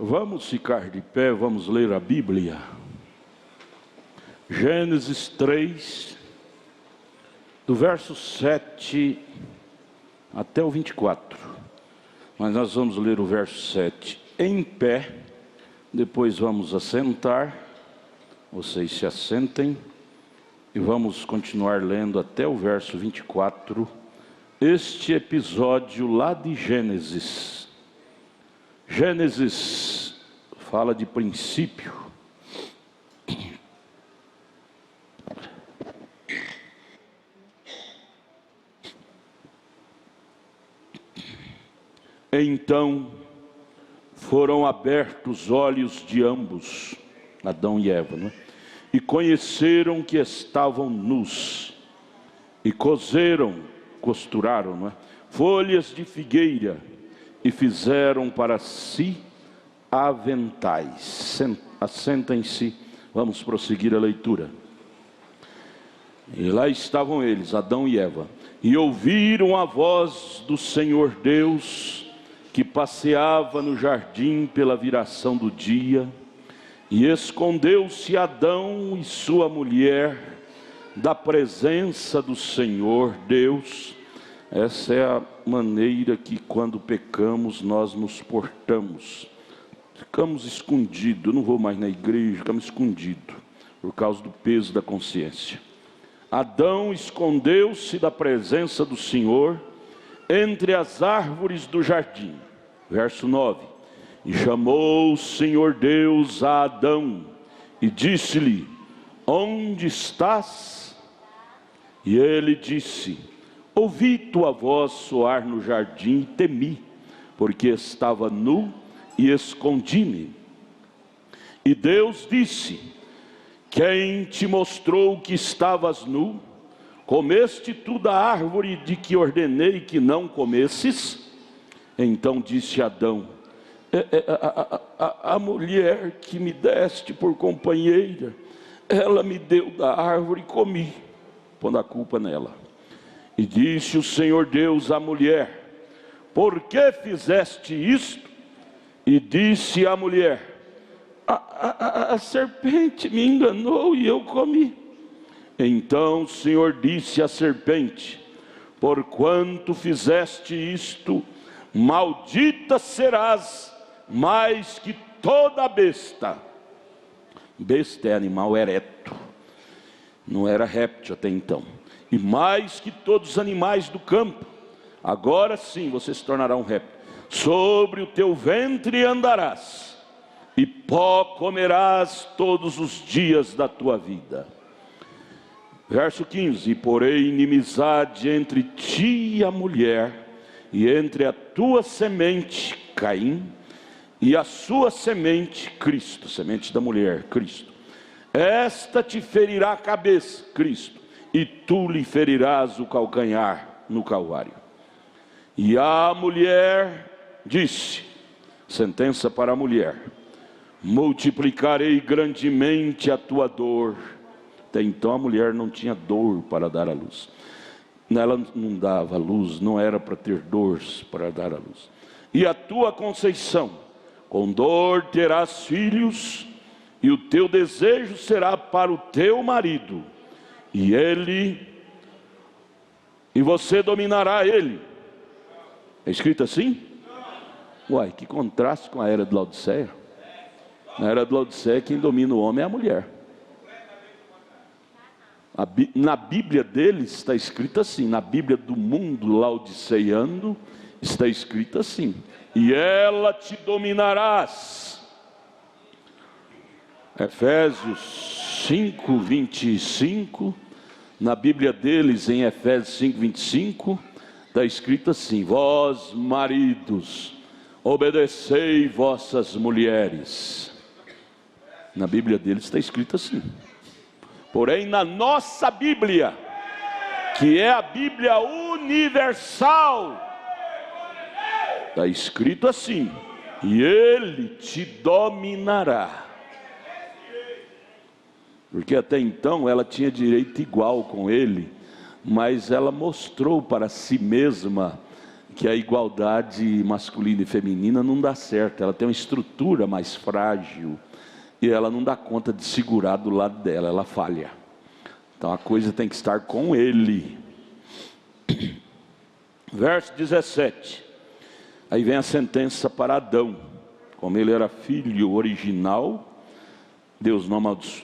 Vamos ficar de pé, vamos ler a Bíblia. Gênesis 3, do verso 7 até o 24. Mas nós vamos ler o verso 7 em pé, depois vamos assentar, vocês se assentem, e vamos continuar lendo até o verso 24, este episódio lá de Gênesis. Gênesis fala de princípio. Então foram abertos os olhos de ambos, Adão e Eva, não é? E conheceram que estavam nus, e costuraram, não é? Folhas de figueira, e fizeram para si aventais. Assentem-se, vamos prosseguir a leitura. E lá estavam eles, Adão e Eva, e ouviram a voz do Senhor Deus, que passeava no jardim pela viração do dia, e escondeu-se Adão e sua mulher da presença do Senhor Deus. Essa é a maneira que quando pecamos nós nos portamos. Ficamos escondidos, eu não vou mais na igreja, ficamos escondidos, por causa do peso da consciência. Adão escondeu-se da presença do Senhor entre as árvores do jardim. Verso 9. E chamou o Senhor Deus a Adão e disse-lhe: onde estás? E ele disse: ouvi tua voz soar no jardim e temi, porque estava nu e escondi-me. E Deus disse: quem te mostrou que estavas nu? Comeste tu da árvore de que ordenei que não comesses? Então disse Adão: a mulher que me deste por companheira, ela me deu da árvore e comi, pondo a culpa nela. E disse o Senhor Deus à mulher: por que fizeste isto? E disse a mulher: a serpente me enganou e eu comi. Então o Senhor disse à serpente: porquanto fizeste isto, maldita serás mais que toda besta. Besta é animal ereto, não era réptil até então. E mais que todos os animais do campo, agora sim você se tornará um réptil. Sobre o teu ventre andarás, e pó comerás todos os dias da tua vida. Verso 15: e porém inimizade entre ti e a mulher, e entre a tua semente, Caim, e a sua semente, Cristo, semente da mulher, Cristo. Esta te ferirá a cabeça, Cristo, e tu lhe ferirás o calcanhar no Calvário. E a mulher disse, sentença para a mulher: multiplicarei grandemente a tua dor. Até então a mulher não tinha dor para dar à luz. Ela não dava luz, não era para ter dores para dar à luz. E a tua conceição, com dor terás filhos, e o teu desejo será para o teu marido, e você dominará ele. É escrito assim? Uai, que contraste com a era de Laodiceia. Na era de Laodiceia, quem domina o homem é a mulher. Na Bíblia deles está escrito assim, na Bíblia do mundo laodiceiano está escrito assim: e ela te dominarás. Efésios 5:25, na Bíblia deles em Efésios 5:25 está escrito assim: vós maridos, obedecei vossas mulheres. Na Bíblia deles está escrito assim. Porém na nossa Bíblia, que é a Bíblia universal, está escrito assim: e ele te dominará. Porque até então ela tinha direito igual com ele, mas ela mostrou para si mesma que a igualdade masculina e feminina não dá certo. Ela tem uma estrutura mais frágil e ela não dá conta de segurar do lado dela, ela falha. Então a coisa tem que estar com ele. Verso 17. Aí vem a sentença para Adão. Como ele era filho original, Deus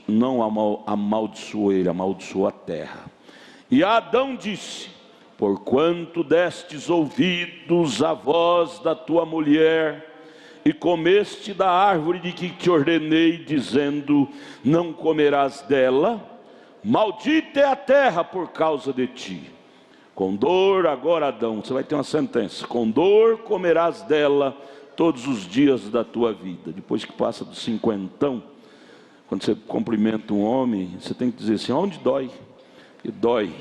não amaldiçoou ele, amaldiçoou a terra. E Adão disse: porquanto destes ouvidos à voz da tua mulher, e comeste da árvore de que te ordenei, dizendo: não comerás dela, maldita é a terra por causa de ti. Com dor, agora Adão, você vai ter uma sentença: com dor comerás dela todos os dias da tua vida. Depois que passa dos 50, quando você cumprimenta um homem, você tem que dizer assim: onde dói? E dói.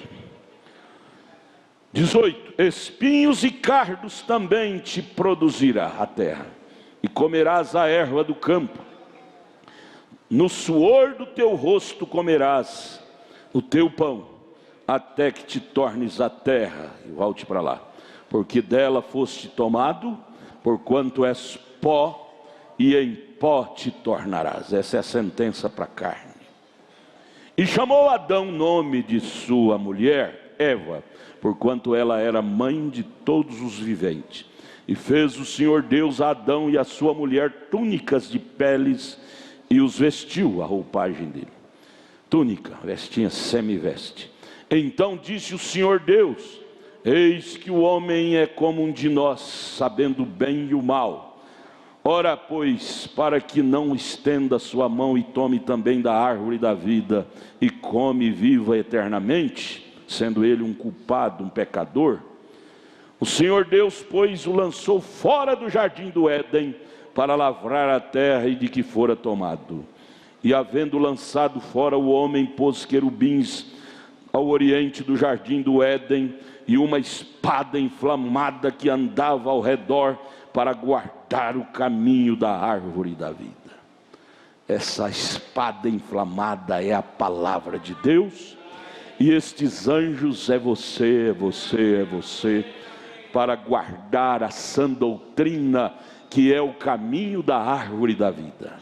18. Espinhos e cardos também te produzirá a terra, e comerás a erva do campo. No suor do teu rosto comerás o teu pão, até que te tornes a terra. E volte para lá. Porque dela foste tomado, porquanto és pó, e em pó te tornarás. Essa é a sentença para a carne. E chamou Adão nome de sua mulher, Eva, porquanto ela era mãe de todos os viventes. E fez o Senhor Deus a Adão e a sua mulher túnicas de peles, e os vestiu, a roupagem dele. Túnica, vestinha, semiveste. Então disse o Senhor Deus: eis que o homem é como um de nós, sabendo o bem e o mal. Ora, pois, para que não estenda sua mão e tome também da árvore da vida, e come e viva eternamente, sendo ele um culpado, um pecador. O Senhor Deus, pois, o lançou fora do jardim do Éden, para lavrar a terra e de que fora tomado. E havendo lançado fora o homem, pôs querubins ao oriente do jardim do Éden, e uma espada inflamada que andava ao redor, para guardar o caminho da árvore da vida. Essa espada inflamada é a palavra de Deus, e estes anjos é você, para guardar a sã doutrina, que é o caminho da árvore da vida.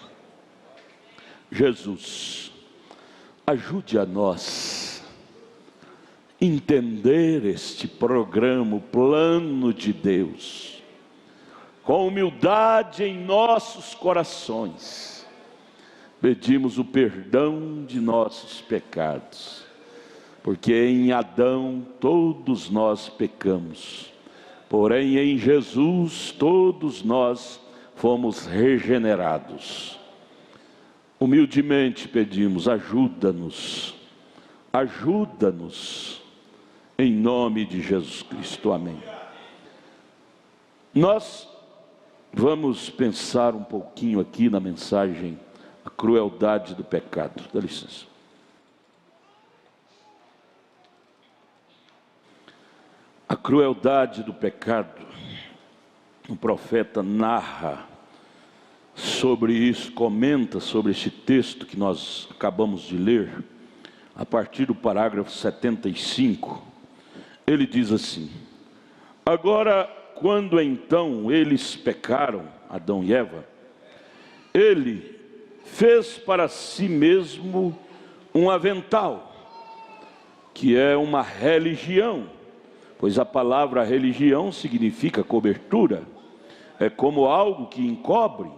Jesus, ajude a nós entender este programa, o plano de Deus, com humildade em nossos corações. Pedimos o perdão de nossos pecados, porque em Adão todos nós pecamos, porém em Jesus todos nós fomos regenerados. Humildemente pedimos: ajuda-nos, em nome de Jesus Cristo, amém. Nós vamos pensar um pouquinho aqui na mensagem, a crueldade do pecado. Dá licença. A crueldade do pecado, o profeta narra sobre isso, comenta sobre esse texto que nós acabamos de ler, a partir do parágrafo 75, ele diz assim: agora, quando então eles pecaram, Adão e Eva, ele fez para si mesmo um avental, que é uma religião, pois a palavra religião significa cobertura, é como algo que encobre,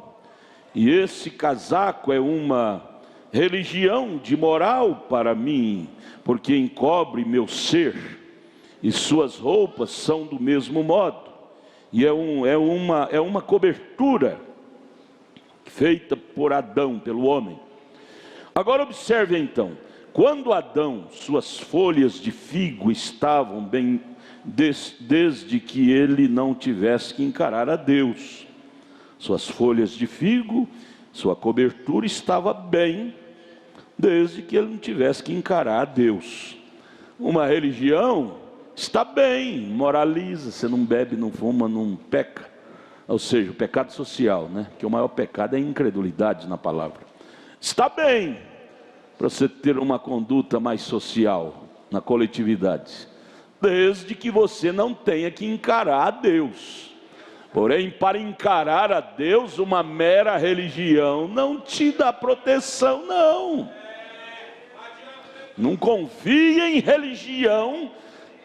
e esse casaco é uma religião de moral para mim, porque encobre meu ser, e suas roupas são do mesmo modo. E é uma cobertura feita por Adão, pelo homem. Agora observe então, quando Adão, suas folhas de figo estavam bem, desde que ele não tivesse que encarar a Deus, suas folhas de figo, sua cobertura estava bem, desde que ele não tivesse que encarar a Deus. Uma religião está bem, moraliza, você não bebe, não fuma, não peca, ou seja, o pecado social, né? Que o maior pecado é a incredulidade na palavra. Está bem para você ter uma conduta mais social na coletividade, desde que você não tenha que encarar a Deus. Porém, para encarar a Deus, uma mera religião não te dá proteção, não. Não confie em religião.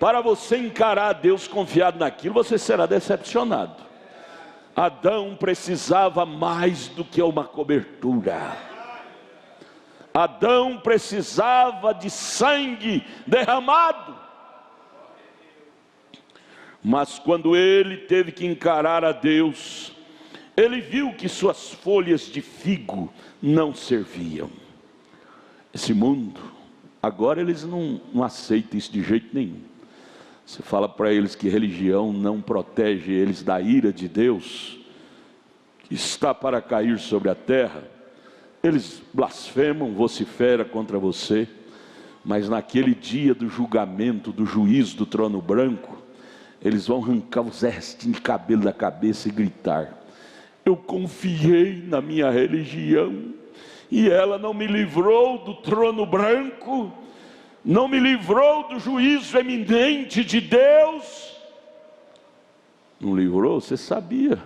Para você encarar a Deus confiado naquilo, você será decepcionado. Adão precisava mais do que uma cobertura. Adão precisava de sangue derramado. Mas quando ele teve que encarar a Deus, ele viu que suas folhas de figo não serviam. Esse mundo, agora eles não aceitam isso de jeito nenhum. Você fala para eles que religião não protege eles da ira de Deus, que está para cair sobre a terra, eles blasfemam, vociferam contra você. Mas naquele dia do julgamento, do juízo do trono branco, eles vão arrancar os restinhos de cabelo da cabeça e gritar: eu confiei na minha religião, e ela não me livrou do trono branco, não me livrou do juízo eminente de Deus. Não livrou? Você sabia.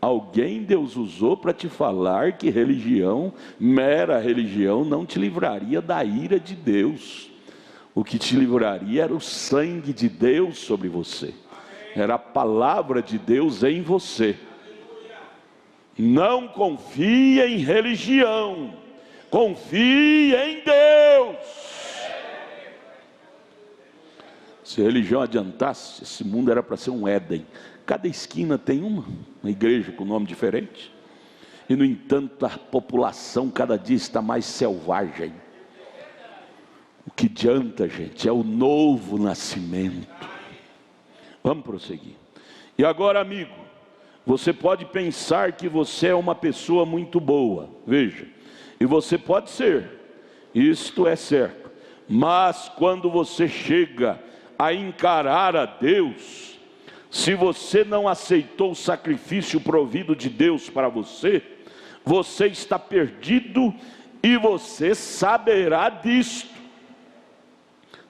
Alguém Deus usou para te falar que religião, mera religião, não te livraria da ira de Deus. O que te livraria era o sangue de Deus sobre você. Era a palavra de Deus em você. Não confie em religião, confie em Deus. Se a religião adiantasse, esse mundo era para ser um Éden. Cada esquina tem uma igreja com nome diferente. E no entanto a população cada dia está mais selvagem. O que adianta, gente, é o novo nascimento. Vamos prosseguir. E agora, amigo, você pode pensar que você é uma pessoa muito boa. Veja, e você pode ser, isto é certo. Mas quando você chega a encarar a Deus, se você não aceitou o sacrifício provido de Deus para você, você está perdido e você saberá disto.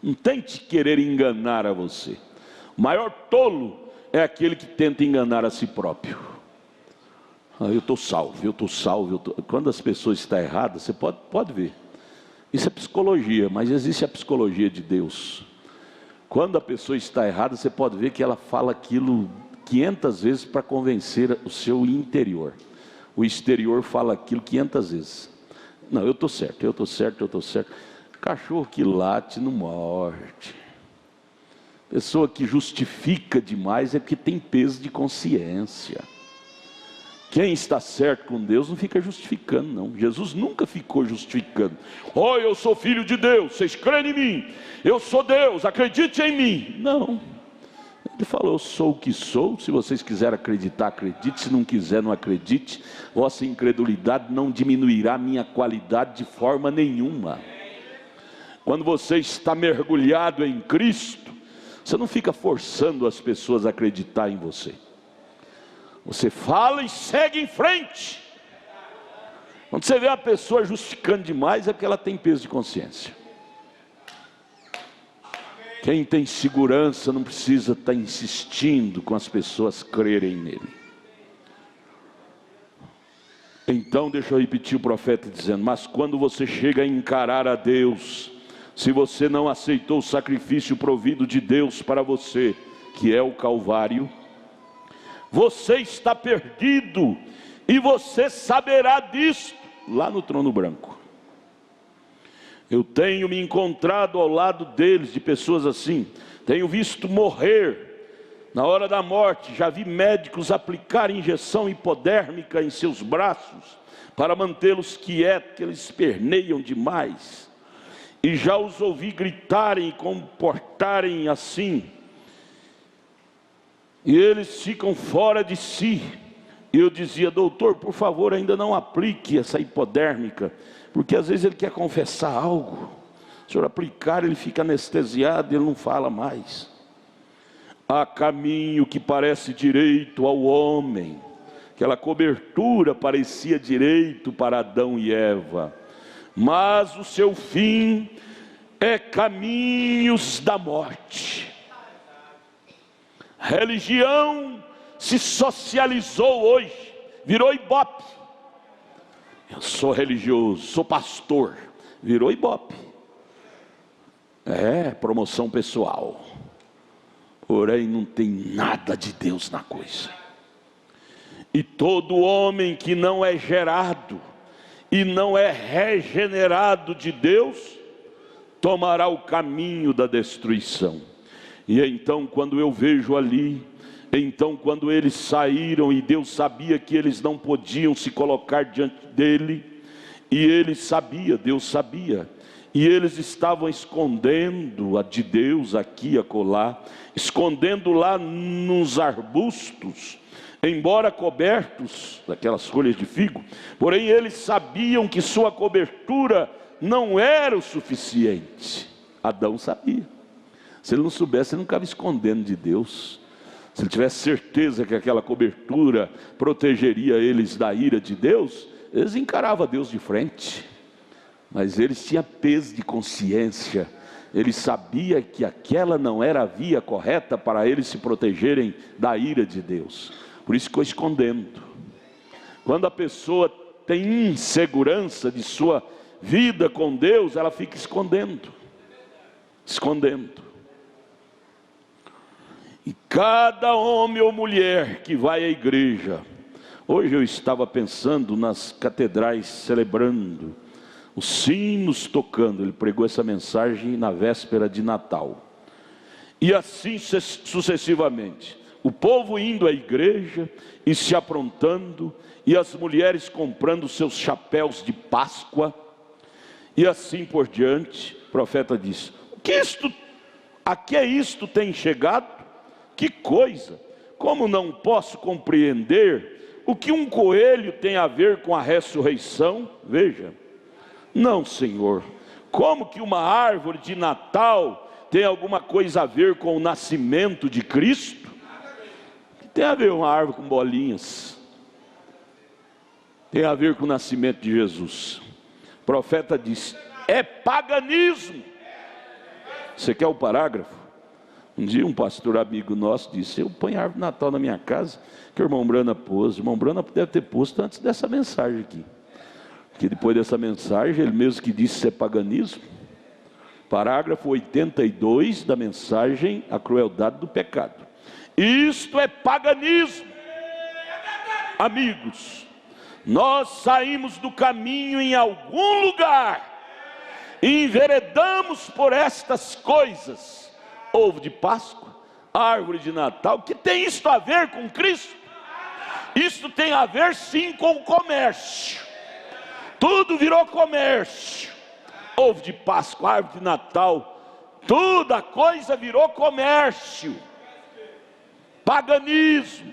Não tente querer enganar a você. O maior tolo é aquele que tenta enganar a si próprio. Eu estou salvo, eu estou salvo. Quando as pessoas estão erradas, você pode ver. Isso é psicologia, mas existe a psicologia de Deus. Quando a pessoa está errada, você pode ver que ela fala aquilo 500 vezes para convencer o seu interior. O exterior fala aquilo 500 vezes. Não, eu estou certo, eu estou certo, eu estou certo. Cachorro que late não morde. Pessoa que justifica demais é porque tem peso de consciência. Quem está certo com Deus não fica justificando, não. Jesus nunca ficou justificando. Eu sou filho de Deus, vocês creem em mim. Eu sou Deus, acredite em mim. Não. Ele falou: eu sou o que sou. Se vocês quiserem acreditar, acredite. Se não quiser, não acredite. Vossa incredulidade não diminuirá a minha qualidade de forma nenhuma. Quando você está mergulhado em Cristo, você não fica forçando as pessoas a acreditar em você. Você fala e segue em frente. Quando você vê a pessoa justificando demais, é porque ela tem peso de consciência. Quem tem segurança não precisa estar insistindo com as pessoas crerem nele. Então deixa eu repetir o profeta dizendo: mas quando você chega a encarar a Deus, se você não aceitou o sacrifício provido de Deus para você, que é o Calvário, você está perdido, e você saberá disso lá no trono branco. Eu tenho me encontrado ao lado deles, de pessoas assim. Tenho visto morrer na hora da morte. Já vi médicos aplicar injeção hipodérmica em seus braços para mantê-los quietos, que eles esperneiam demais. E já os ouvi gritarem e comportarem assim. E eles ficam fora de si. E eu dizia: doutor, por favor, ainda não aplique essa hipodérmica, porque às vezes ele quer confessar algo. Se o senhor aplicar, ele fica anestesiado e ele não fala mais. Há caminho que parece direito ao homem. Aquela cobertura parecia direito para Adão e Eva, mas o seu fim é caminhos da morte. Religião se socializou hoje, virou ibope. Eu sou religioso, sou pastor, virou ibope. É promoção pessoal, porém não tem nada de Deus na coisa. E todo homem que não é gerado e não é regenerado de Deus, tomará o caminho da destruição. E então, quando eu vejo ali, então quando eles saíram, e Deus sabia que eles não podiam se colocar diante dele, e ele sabia, Deus sabia, e eles estavam escondendo a de Deus aqui e acolá, escondendo lá nos arbustos, embora cobertos daquelas folhas de figo, porém eles sabiam que sua cobertura não era o suficiente. Adão sabia. Se ele não soubesse, ele não ficava escondendo de Deus. Se ele tivesse certeza que aquela cobertura protegeria eles da ira de Deus, eles encaravam Deus de frente. Mas eles tinham peso de consciência. Eles sabiam que aquela não era a via correta para eles se protegerem da ira de Deus. Por isso ficou escondendo. Quando a pessoa tem insegurança de sua vida com Deus, ela fica escondendo. E cada homem ou mulher que vai à igreja, hoje eu estava pensando nas catedrais celebrando, os sinos tocando, ele pregou essa mensagem na véspera de Natal, e assim sucessivamente, o povo indo à igreja e se aprontando, e as mulheres comprando seus chapéus de Páscoa, e assim por diante. O profeta disse: a que isto tem chegado? Que coisa! Como não posso compreender o que um coelho tem a ver com a ressurreição? Veja, não, Senhor. Como que uma árvore de Natal tem alguma coisa a ver com o nascimento de Cristo? Tem a ver uma árvore com bolinhas? Tem a ver com o nascimento de Jesus. O profeta disse: é paganismo. Você quer o parágrafo? Um dia um pastor amigo nosso disse: eu ponho a árvore de Natal na minha casa, que o irmão Brana pôs. O irmão Brana deve ter posto antes dessa mensagem aqui, porque depois dessa mensagem, ele mesmo que disse que é paganismo. Parágrafo 82 da mensagem: a crueldade do pecado. Isto é paganismo. Amigos, nós saímos do caminho em algum lugar e enveredamos por estas coisas. Ovo de Páscoa, árvore de Natal, que tem isto a ver com Cristo? Isto tem a ver sim com o comércio. Tudo virou comércio. Ovo de Páscoa, árvore de Natal, toda a coisa virou comércio. Paganismo.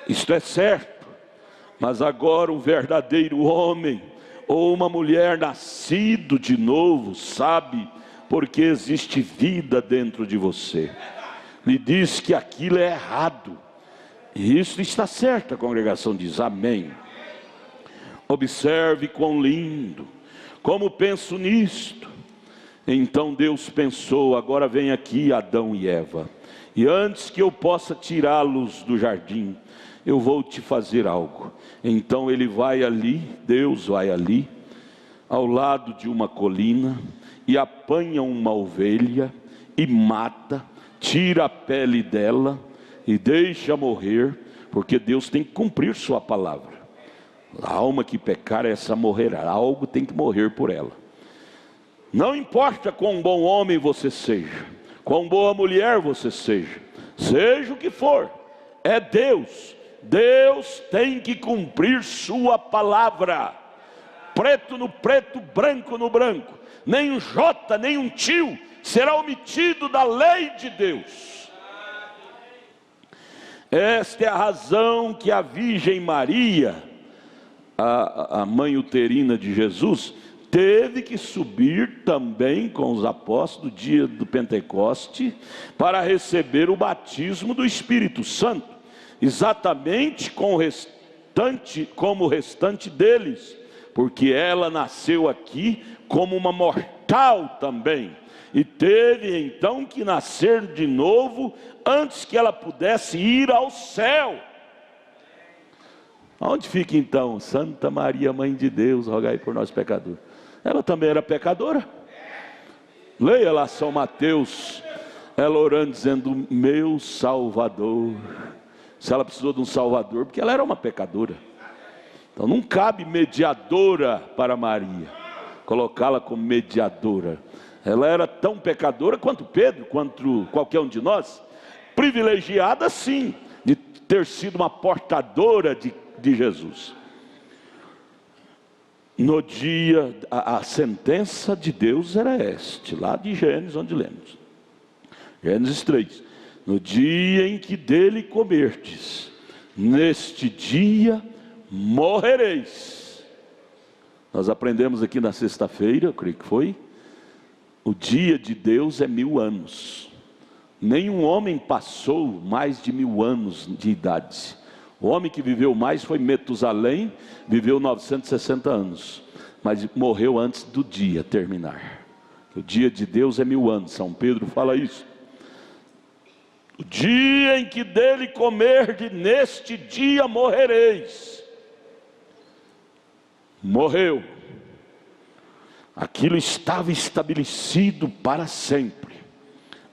Isto é certo. Mas agora um verdadeiro homem ou uma mulher nascido de novo sabe, porque existe vida dentro de você. Me diz que aquilo é errado, e isso está certo. A congregação diz amém. Observe quão lindo, como penso nisto. Então Deus pensou: agora vem aqui Adão e Eva, e antes que eu possa tirá-los do jardim, eu vou te fazer algo. Então ele vai ali, Deus vai ali, ao lado de uma colina, e apanha uma ovelha, e mata, tira a pele dela, e deixa morrer, porque Deus tem que cumprir sua palavra. A alma que pecar, essa morrerá. Algo tem que morrer por ela. Não importa quão bom homem você seja, quão boa mulher você seja, seja o que for, é Deus. Deus tem que cumprir sua palavra. Preto no preto, branco no branco. Nem um jota, nem um tio será omitido da lei de Deus. Esta é a razão que a Virgem Maria, a mãe uterina de Jesus, teve que subir também com os apóstolos no dia do Pentecoste para receber o batismo do Espírito Santo, exatamente como o restante deles, porque ela nasceu aqui como uma mortal também, e teve então que nascer de novo antes que ela pudesse ir ao céu. Onde fica então Santa Maria, Mãe de Deus, rogai por nós pecadores? Ela também era pecadora. Leia lá São Mateus, ela orando dizendo: meu Salvador. Se ela precisou de um Salvador, porque ela era uma pecadora. Então não cabe mediadora para Maria, colocá-la como mediadora. Ela era tão pecadora quanto Pedro, quanto qualquer um de nós. Privilegiada sim, de ter sido uma portadora de Jesus. No dia, a sentença de Deus era lá de Gênesis, onde lemos. Gênesis 3. No dia em que dele comerdes, neste dia morrereis. Nós aprendemos aqui na sexta-feira, eu creio que foi, o dia de Deus é 1000 anos. Nenhum homem passou mais de 1000 anos de idade. O homem que viveu mais foi Metusalém, viveu 960 anos, mas morreu antes do dia terminar. O dia de Deus é 1000 anos, São Pedro fala isso. O dia em que dele comerdes, neste dia morrereis. Morreu. Aquilo estava estabelecido para sempre.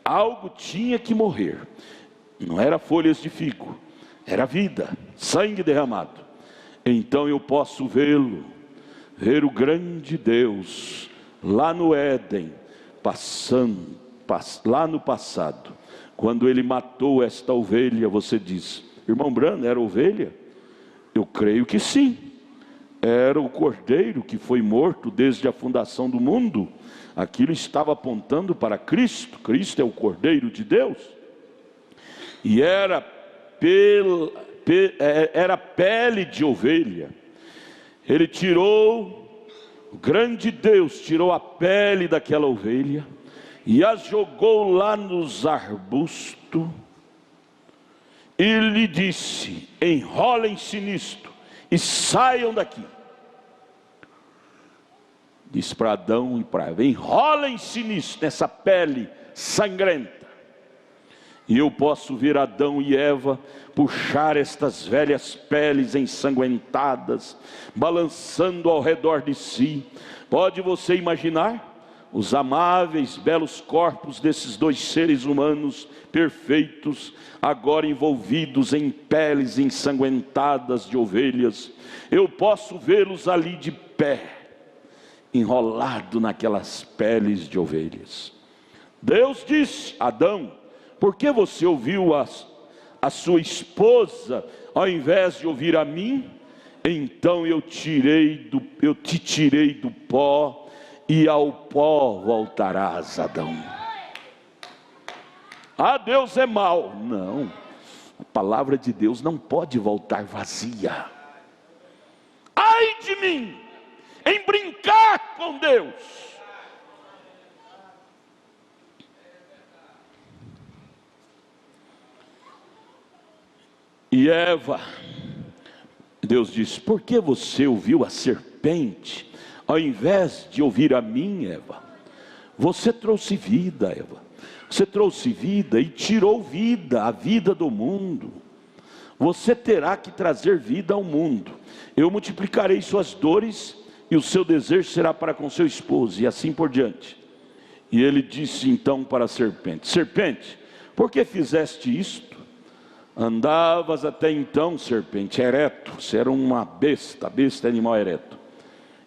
Algo tinha que morrer. Não era folhas de figo, era vida, sangue derramado. Então eu posso vê-lo, ver o grande Deus lá no Éden, lá no passado, quando ele matou esta ovelha. Você diz: irmão Brando, era ovelha? Eu creio que sim. Era o cordeiro que foi morto desde a fundação do mundo. Aquilo estava apontando para Cristo. Cristo é o cordeiro de Deus. E era pele de ovelha. Ele tirou, o grande Deus tirou a pele daquela ovelha e a jogou lá nos arbustos e lhe disse: enrolem-se nisto e saiam daqui. Diz para Adão e para Eva: enrolem-se nisso, nessa pele sangrenta. E eu posso ver Adão e Eva puxar estas velhas peles ensanguentadas, balançando ao redor de si. Pode você imaginar os amáveis, belos corpos desses dois seres humanos perfeitos, agora envolvidos em peles ensanguentadas de ovelhas? Eu posso vê-los ali de pé, enrolado naquelas peles de ovelhas. Deus disse: Adão, por que você ouviu a sua esposa ao invés de ouvir a mim? Então eu te tirei do pó, e ao pó voltarás, Adão. Ah, Deus é mau. Não, a palavra de Deus não pode voltar vazia. Ai de mim em brincar com Deus. E Eva, Deus disse: por que você ouviu a serpente ao invés de ouvir a mim, Eva? Você trouxe vida, Eva. Você trouxe vida e tirou vida, a vida do mundo. Você terá que trazer vida ao mundo. Eu multiplicarei suas dores e o seu desejo será para com seu esposo, e assim por diante. E ele disse então para a serpente: serpente, por que fizeste isto? Andavas até então, serpente, ereto. Você era uma besta. Besta é animal ereto.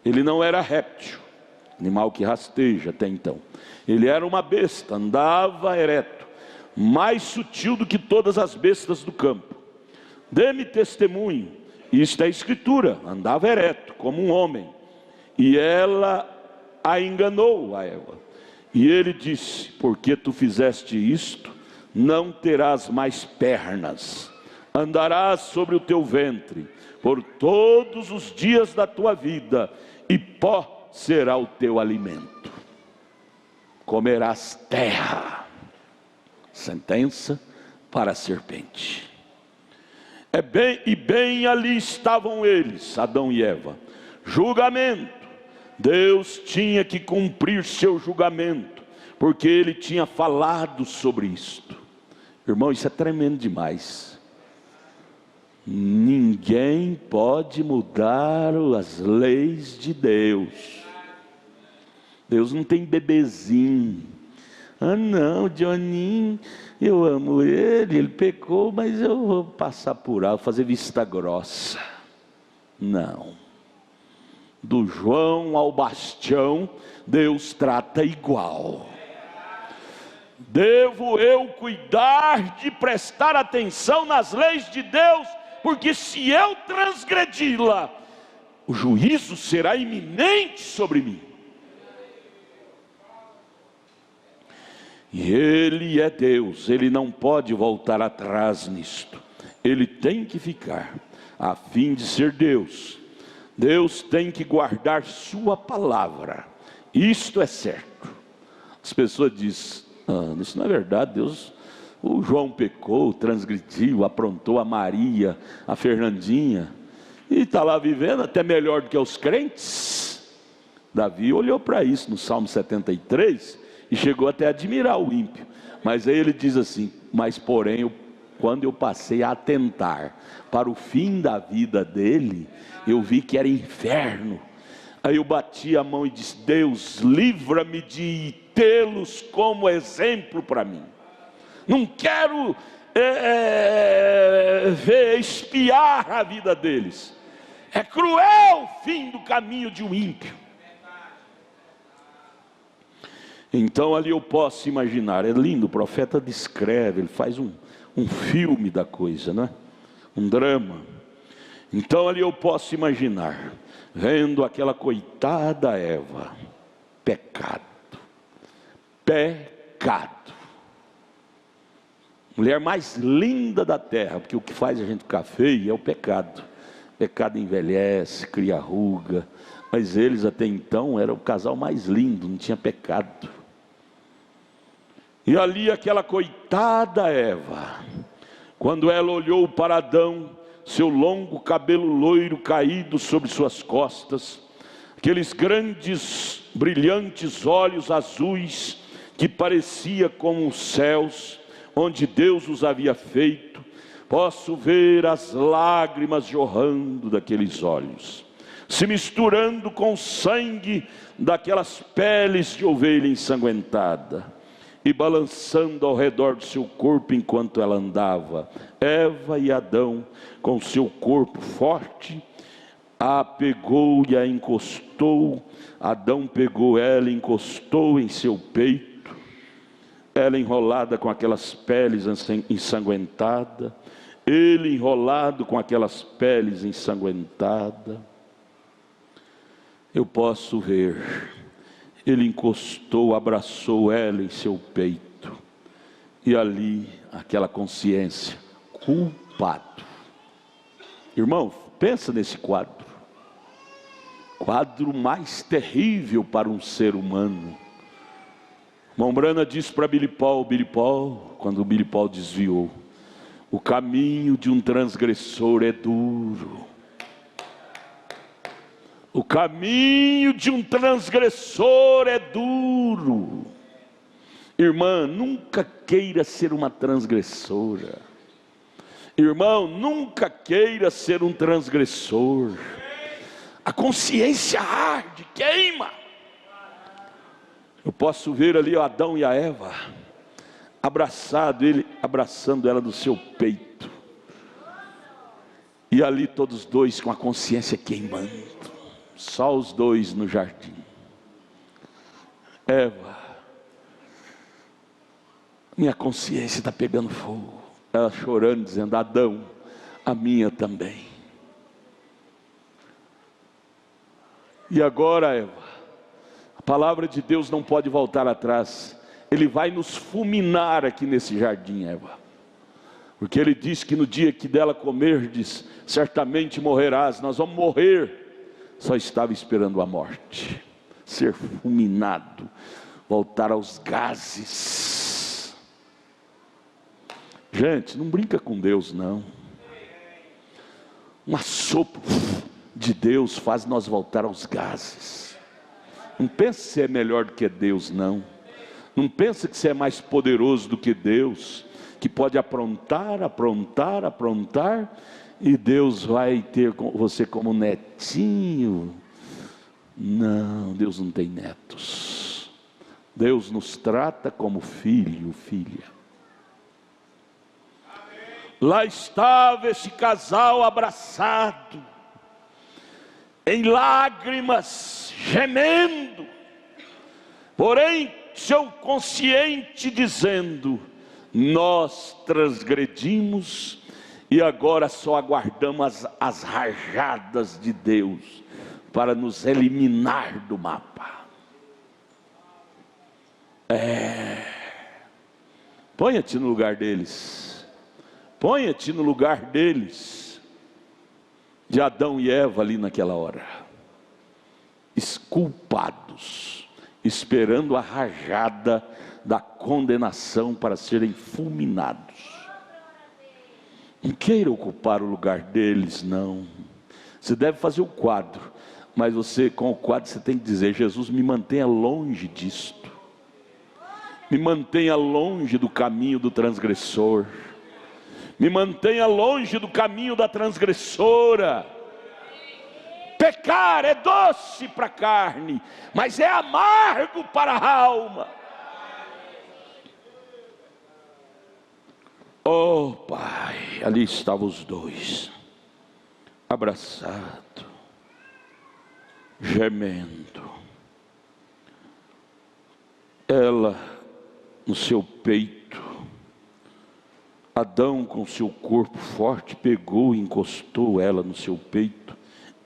Ele não era réptil, animal que rasteja até então. Ele era uma besta, andava ereto, mais sutil do que todas as bestas do campo. Dê-me testemunho. Isto é a escritura. Andava ereto, como um homem. E ela a enganou, a Eva. E ele disse: porque tu fizeste isto, não terás mais pernas, andarás sobre o teu ventre por todos os dias da tua vida, e pó será o teu alimento. Comerás terra. Sentença para a serpente. Bem ali estavam eles, Adão e Eva. Julgamento. Deus tinha que cumprir seu julgamento, porque ele tinha falado sobre isto. Irmão, isso é tremendo demais. Ninguém pode mudar as leis de Deus. Deus não tem bebezinho. Ah não, Johninho, eu amo ele pecou, mas eu vou passar por alto, fazer vista grossa. Não. Do João ao Bastião, Deus trata igual. Devo eu cuidar de prestar atenção nas leis de Deus, porque se eu transgredi-la, o juízo será iminente sobre mim. E Ele é Deus, Ele não pode voltar atrás nisto. Ele tem que ficar, a fim de ser Deus. Deus tem que guardar sua palavra. Isto é certo. As pessoas dizem, isso não é verdade, Deus, o João pecou, transgrediu, aprontou a Maria, a Fernandinha, e está lá vivendo até melhor do que os crentes. Davi olhou para isso no Salmo 73, e chegou até a admirar o ímpio. Mas aí ele diz assim, mas porém, quando eu passei a atentar para o fim da vida dele, eu vi que era inferno. Aí eu bati a mão e disse, Deus, livra-me de tê-los como exemplo para mim. Não quero espiar a vida deles. É cruel o fim do caminho de um ímpio. Então ali eu posso imaginar, é lindo, o profeta descreve, ele faz um filme da coisa, né? Um drama. Então ali eu posso imaginar, vendo aquela coitada Eva, pecado, mulher mais linda da terra, porque o que faz a gente ficar feio é o pecado. Pecado envelhece, cria ruga, mas eles até então eram o casal mais lindo, não tinha pecado. E ali aquela coitada Eva, quando ela olhou para Adão, seu longo cabelo loiro caído sobre suas costas, aqueles grandes, brilhantes olhos azuis, que parecia como os céus, onde Deus os havia feito, posso ver as lágrimas jorrando daqueles olhos, se misturando com o sangue daquelas peles de ovelha ensanguentada, e balançando ao redor do seu corpo enquanto ela andava. Eva e Adão, com seu corpo forte, a pegou e a encostou. Adão pegou ela e encostou em seu peito, ela enrolada com aquelas peles ensanguentadas, ele enrolado com aquelas peles ensanguentadas. Eu posso ver, ele encostou, abraçou ela em seu peito, e ali aquela consciência, culpado. Irmão, pensa nesse quadro mais terrível para um ser humano. Mombrana disse para Billy Paul, quando o Billy Paul desviou, o caminho de um transgressor é duro. O caminho de um transgressor é duro. Irmã, nunca queira ser uma transgressora. Irmão, nunca queira ser um transgressor. A consciência arde, queima. Eu posso ver ali Adão e a Eva, ele abraçando ela no seu peito, e ali todos dois com a consciência queimando. Só os dois no jardim. Eva, minha consciência está pegando fogo. Ela chorando, dizendo, Adão, a minha também. E agora, Eva, a palavra de Deus não pode voltar atrás. Ele vai nos fulminar aqui nesse jardim, Eva. Porque ele diz que no dia que dela comerdes, certamente morrerás. Nós vamos morrer. Só estava esperando a morte, ser fulminado, voltar aos gases. Gente, não brinca com Deus não. Um assopro de Deus faz nós voltar aos gases. Não pense se é melhor do que Deus não. Não pensa que você é mais poderoso do que Deus, que pode aprontar, e Deus vai ter você como netinho. Não, Deus não tem netos. Deus nos trata como filho, filha. Lá estava esse casal abraçado, em lágrimas, gemendo, porém seu consciente dizendo: nós transgredimos e agora só aguardamos as rajadas de Deus para nos eliminar do mapa. Ponha-te no lugar deles. Ponha-te no lugar deles, de Adão e Eva ali naquela hora, culpados, esperando a rajada da condenação para serem fulminados. Não queira ocupar o lugar deles, não. Você deve fazer o quadro, mas você, com o quadro, você tem que dizer: Jesus, me mantenha longe disto, me mantenha longe do caminho do transgressor, me mantenha longe do caminho da transgressora. Pecar é doce para a carne, mas é amargo para a alma. Oh Pai, ali estavam os dois, abraçados, gemendo. Ela no seu peito, Adão com seu corpo forte pegou e encostou ela no seu peito,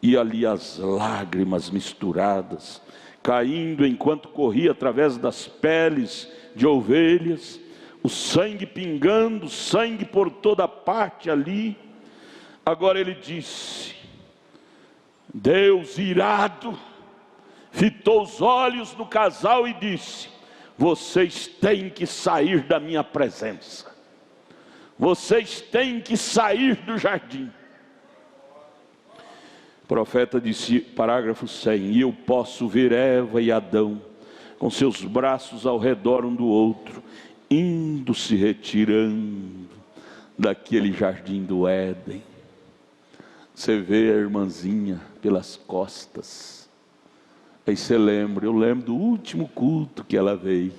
e ali as lágrimas misturadas, caindo enquanto corria através das peles de ovelhas, o sangue pingando, sangue por toda parte ali. Agora ele disse, Deus irado, fitou os olhos no casal e disse: vocês têm que sair da minha presença, vocês têm que sair do jardim. O profeta disse, parágrafo 100, e eu posso ver Eva e Adão, com seus braços ao redor um do outro, indo se retirando daquele jardim do Éden. Você vê a irmãzinha pelas costas, aí você lembra, eu lembro do último culto que ela veio,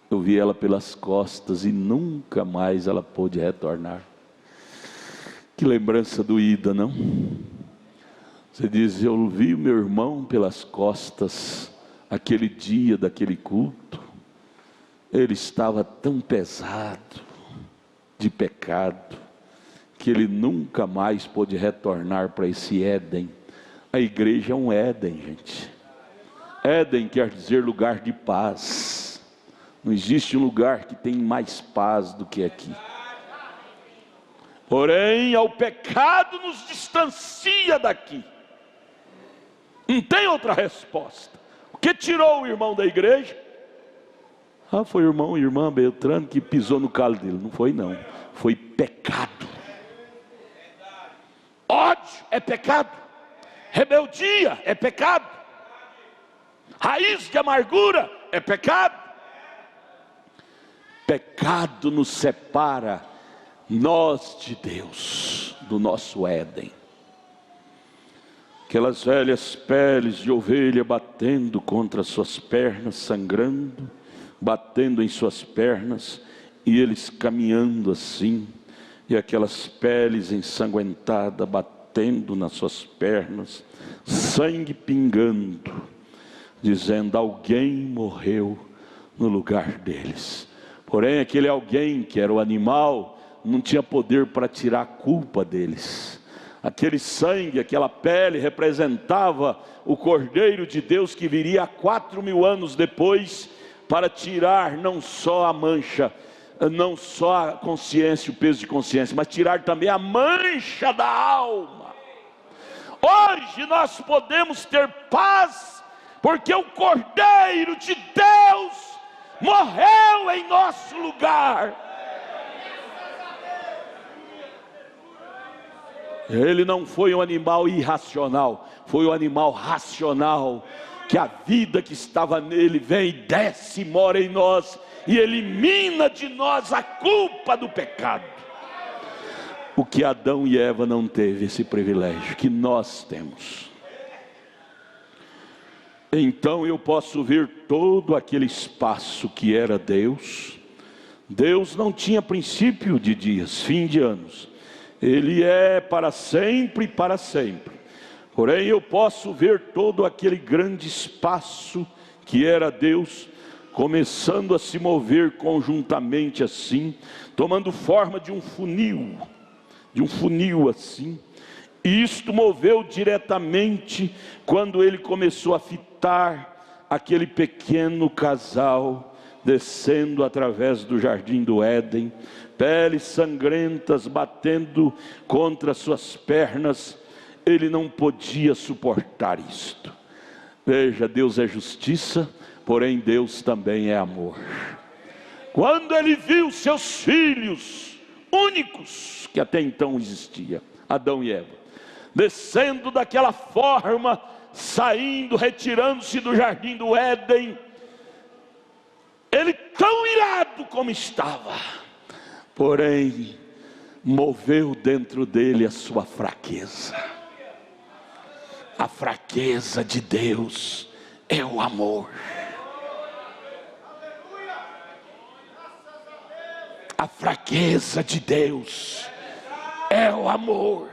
eu vi ela pelas costas e nunca mais ela pôde retornar. Que lembrança doída, não? Você diz, eu vi o meu irmão pelas costas, aquele dia daquele culto, ele estava tão pesado de pecado, que ele nunca mais pôde retornar para esse Éden. A igreja é um Éden, gente. Éden quer dizer lugar de paz. Não existe um lugar que tem mais paz do que aqui. Porém, ao pecado nos distancia daqui. Não tem outra resposta. O que tirou o irmão da igreja? Ah, foi o irmão e irmã Beltrano que pisou no calo dele. Não foi não, foi pecado. Ódio é pecado, rebeldia é pecado, raiz de amargura é pecado. Pecado nos separa, nós de Deus, do nosso Éden. Aquelas velhas peles de ovelha batendo contra suas pernas, sangrando, batendo em suas pernas, e eles caminhando assim, e aquelas peles ensanguentadas batendo nas suas pernas, sangue pingando, dizendo, alguém morreu no lugar deles. Porém aquele alguém, que era o animal, não tinha poder para tirar a culpa deles. Aquele sangue, aquela pele representava o Cordeiro de Deus que viria 4.000 anos depois, para tirar não só a mancha, não só a consciência, o peso de consciência, mas tirar também a mancha da alma. Hoje nós podemos ter paz, porque o Cordeiro de Deus morreu em nosso lugar. Ele não foi um animal irracional, foi um animal racional, que a vida que estava nele vem e desce e mora em nós, e elimina de nós a culpa do pecado. O que Adão e Eva não teve, esse privilégio que nós temos. Então eu posso ver todo aquele espaço que era Deus. Deus não tinha princípio de dias, fim de anos. Ele é para sempre e para sempre. Porém eu posso ver todo aquele grande espaço que era Deus, começando a se mover conjuntamente assim, tomando forma de um funil assim. E isto moveu diretamente quando ele começou a fitar aquele pequeno casal descendo através do jardim do Éden, peles sangrentas batendo contra suas pernas. Ele não podia suportar isto. Veja, Deus é justiça, porém Deus também é amor. Quando ele viu seus filhos únicos, que até então existia, Adão e Eva, descendo daquela forma, saindo, retirando-se do jardim do Éden, ele tão irado como estava, porém moveu dentro dele a sua fraqueza. A fraqueza de Deus é o amor. A fraqueza de Deus é o amor.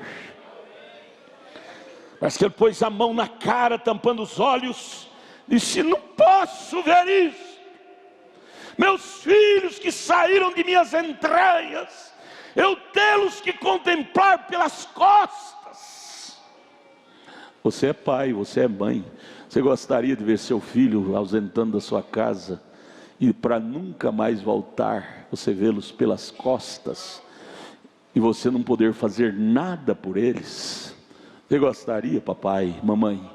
Mas que ele pôs a mão na cara, tampando os olhos, disse: não posso ver isso. Meus filhos que saíram de minhas entranhas, eu tê-los que contemplar pelas costas. Você é pai, você é mãe. Você gostaria de ver seu filho ausentando da sua casa e para nunca mais voltar, você vê-los pelas costas e você não poder fazer nada por eles? Você gostaria, papai, mamãe?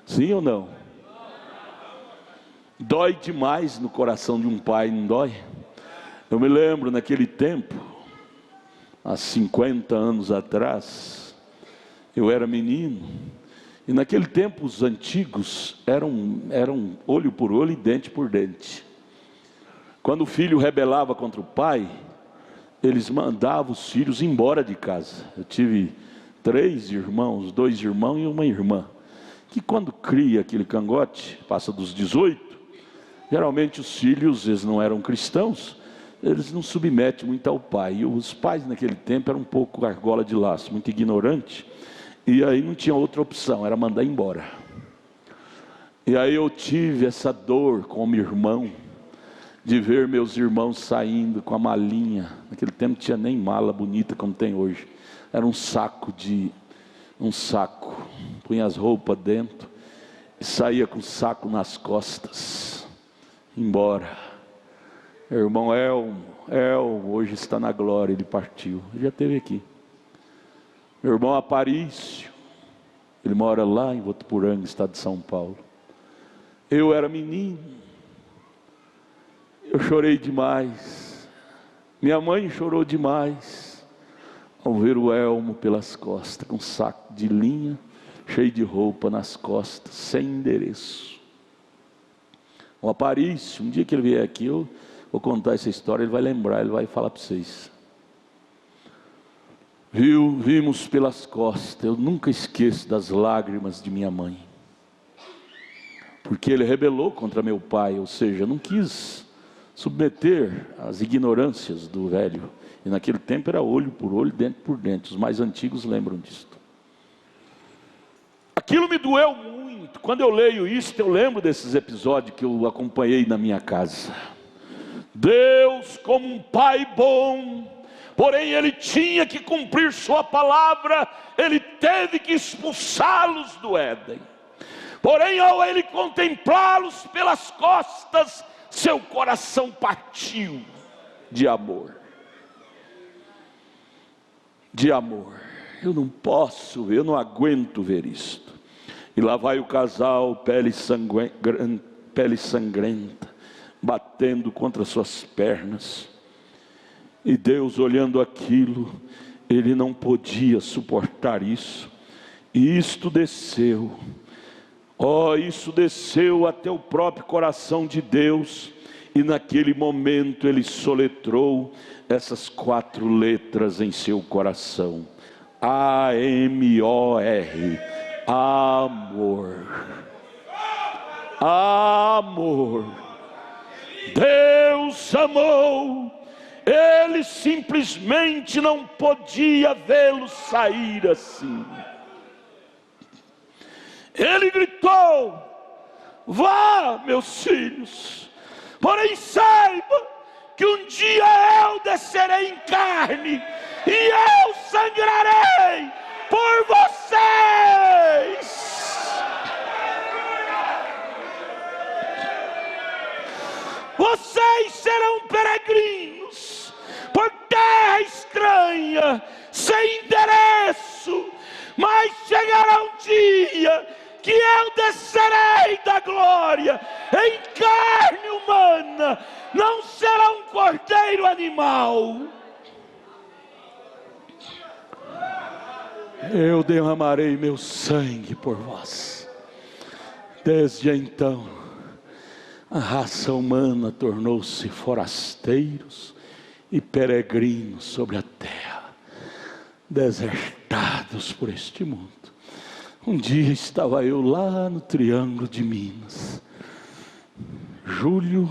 Sim ou não? Dói demais no coração de um pai, não dói? Eu me lembro naquele tempo, há 50 anos atrás, eu era menino, e naquele tempo os antigos eram olho por olho e dente por dente. Quando o filho rebelava contra o pai, eles mandavam os filhos embora de casa. Eu tive 3 irmãos, 2 irmãos e uma irmã, que quando cria aquele cangote, passa dos 18, geralmente os filhos, eles não eram cristãos, eles não submetem muito ao pai. E os pais naquele tempo eram um pouco argola de laço, muito ignorante, e aí não tinha outra opção, era mandar embora. E aí eu tive essa dor como irmão, de ver meus irmãos saindo com a malinha. Naquele tempo não tinha nem mala bonita como tem hoje, era um saco, punha as roupas dentro e saía com o saco nas costas, embora. Meu irmão Elmo hoje está na glória, ele partiu, ele já esteve aqui. Meu irmão Aparício, ele mora lá em Votuporanga, estado de São Paulo. Eu era menino, eu chorei demais, minha mãe chorou demais, ao ver o Elmo pelas costas, com um saco de linha, cheio de roupa nas costas, sem endereço. O Aparício, um dia que ele vier aqui, eu vou contar essa história, ele vai lembrar, ele vai falar para vocês. Vimos pelas costas, eu nunca esqueço das lágrimas de minha mãe, porque ele rebelou contra meu pai, ou seja, não quis submeter às ignorâncias do velho, e naquele tempo era olho por olho, dente por dente, os mais antigos lembram disso. Aquilo me doeu muito, quando eu leio isso, eu lembro desses episódios que eu acompanhei na minha casa. Deus como um pai bom, porém ele tinha que cumprir sua palavra, ele teve que expulsá-los do Éden. Porém, ao ele contemplá-los pelas costas, seu coração partiu de amor. De amor. Eu não posso ver, eu não aguento ver isto. E lá vai o casal, pele sangrenta, batendo contra suas pernas. E Deus olhando aquilo, ele não podia suportar isso. E isto desceu. Oh, isso desceu até o próprio coração de Deus, e naquele momento ele soletrou essas 4 letras em seu coração: A-M-O-R, amor. Amor. Deus amou, ele simplesmente não podia vê-lo sair assim. Ele gritou: vá, meus filhos, porém saiba que um dia eu descerei em carne e eu sangrarei por vocês. Vocês serão peregrinos por terra estranha, sem endereço, mas chegará um dia que eu descerei da glória em carne humana, não será um cordeiro animal. Eu derramarei meu sangue por vós. Desde então, a raça humana tornou-se forasteiros e peregrinos sobre a terra, desertados por este mundo. Um dia estava eu lá no Triângulo de Minas, julho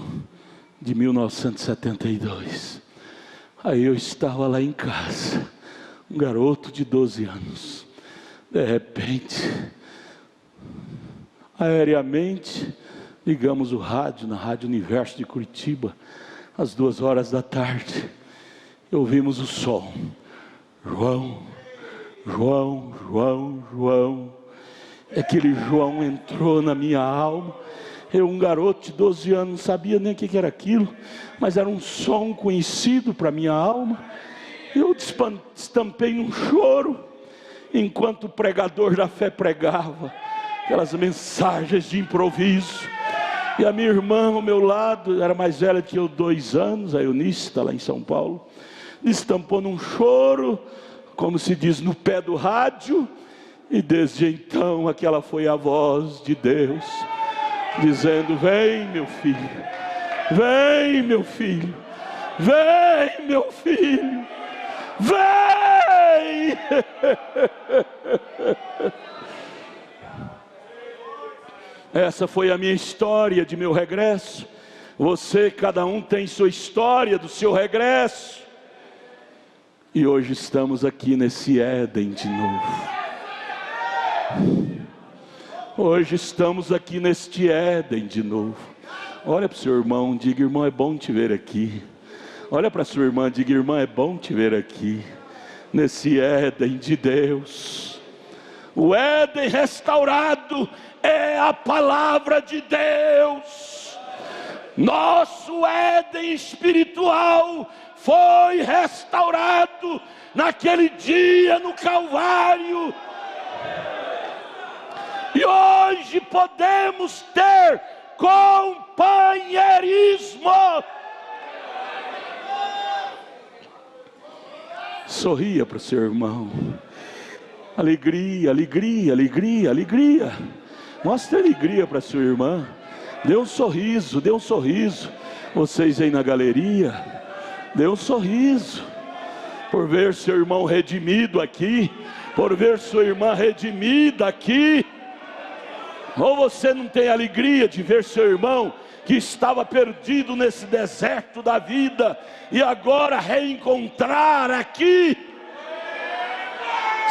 de 1972. Aí eu estava lá em casa, um garoto de 12 anos. De repente, aéreamente, ligamos o rádio, na Rádio Universo de Curitiba, às 2 horas da tarde, e ouvimos o som: João, João, João, João. Aquele João entrou na minha alma. Eu, um garoto de 12 anos, não sabia nem o que era aquilo, mas era um som conhecido para minha alma. Eu estampei num choro, enquanto o pregador da fé pregava aquelas mensagens de improviso. E a minha irmã ao meu lado, era mais velha que eu 2 anos, a Eunice, está lá em São Paulo, estampou num choro, como se diz, no pé do rádio. E desde então aquela foi a voz de Deus, dizendo: vem meu filho, vem meu filho, vem meu filho, vem. Essa foi a minha história de meu regresso. Você, cada um tem sua história do seu regresso. E hoje estamos aqui nesse Éden de novo. Hoje estamos aqui neste Éden de novo. Olha para o seu irmão, diga: irmão, é bom te ver aqui. Olha para a sua irmã, diga: irmã, é bom te ver aqui, nesse Éden de Deus. O Éden restaurado é a palavra de Deus. Nosso Éden espiritual foi restaurado naquele dia no Calvário. E hoje podemos ter companheirismo. Sorria para o seu irmão. Alegria, alegria, alegria, alegria. Mostre alegria para a sua irmã. Dê um sorriso, dê um sorriso. Vocês aí na galeria, dê um sorriso por ver seu irmão redimido aqui, por ver sua irmã redimida aqui. Ou você não tem alegria de ver seu irmão que estava perdido nesse deserto da vida e agora reencontrar aqui?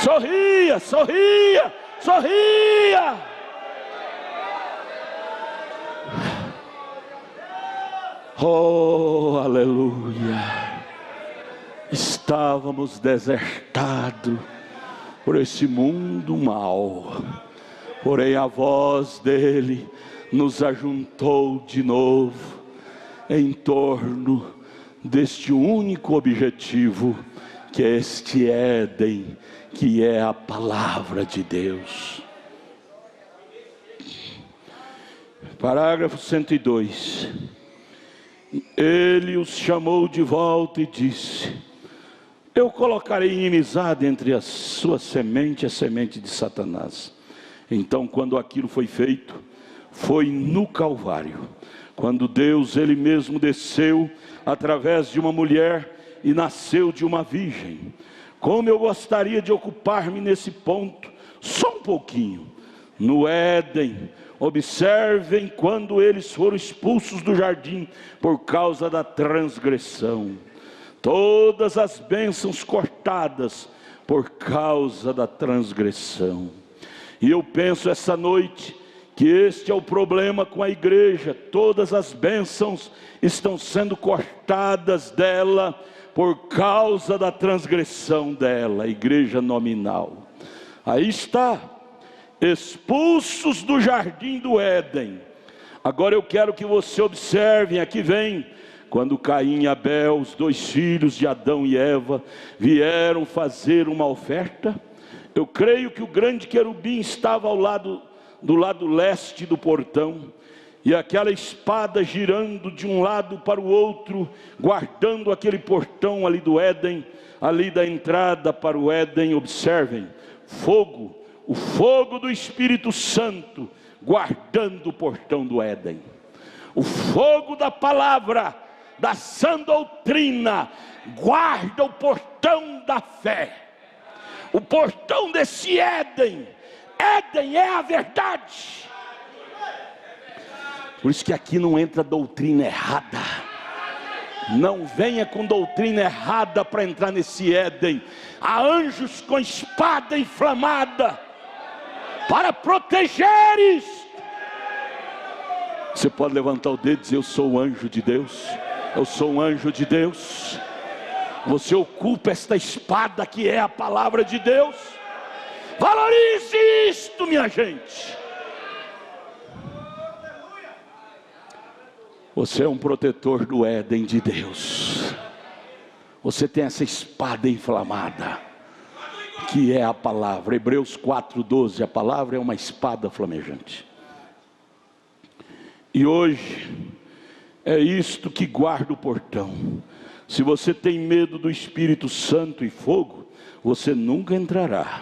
Sorria, sorria, sorria. Oh, aleluia. Estávamos desertados por esse mundo mau, porém a voz dele nos ajuntou de novo em torno deste único objetivo, que é este Éden, que é a palavra de Deus. Parágrafo 102. Ele os chamou de volta e disse: eu colocarei inimizade entre a sua semente e a semente de Satanás. Então, quando aquilo foi feito, foi no Calvário, quando Deus Ele mesmo desceu através de uma mulher e nasceu de uma virgem. Como eu gostaria de ocupar-me nesse ponto, só um pouquinho. No Éden, observem quando eles foram expulsos do jardim por causa da transgressão. Todas as bênçãos cortadas por causa da transgressão. E eu penso essa noite que este é o problema com a igreja. Todas as bênçãos estão sendo cortadas dela por causa da transgressão dela, a igreja nominal. Aí está, expulsos do jardim do Éden. Agora eu quero que você observe, aqui vem, quando Caim e Abel, os dois filhos de Adão e Eva, vieram fazer uma oferta. Eu creio que o grande querubim estava do lado leste do portão, e aquela espada girando de um lado para o outro, guardando aquele portão ali do Éden, ali da entrada para o Éden. Observem, fogo, o fogo do Espírito Santo, guardando o portão do Éden. O fogo da palavra, da sã doutrina, guarda o portão da fé. O portão desse Éden, Éden é a verdade. Por isso que aqui não entra doutrina errada. Não venha com doutrina errada para entrar nesse Éden. Há anjos com espada inflamada para proteger isso. Você pode levantar o dedo e dizer: eu sou o anjo de Deus. Eu sou um anjo de Deus. Você ocupa esta espada que é a palavra de Deus. Valorize isto, minha gente. Você é um protetor do Éden de Deus. Você tem essa espada inflamada, que é a palavra. Hebreus 4:12, a palavra é uma espada flamejante. E hoje, é isto que guarda o portão. Se você tem medo do Espírito Santo e fogo, você nunca entrará.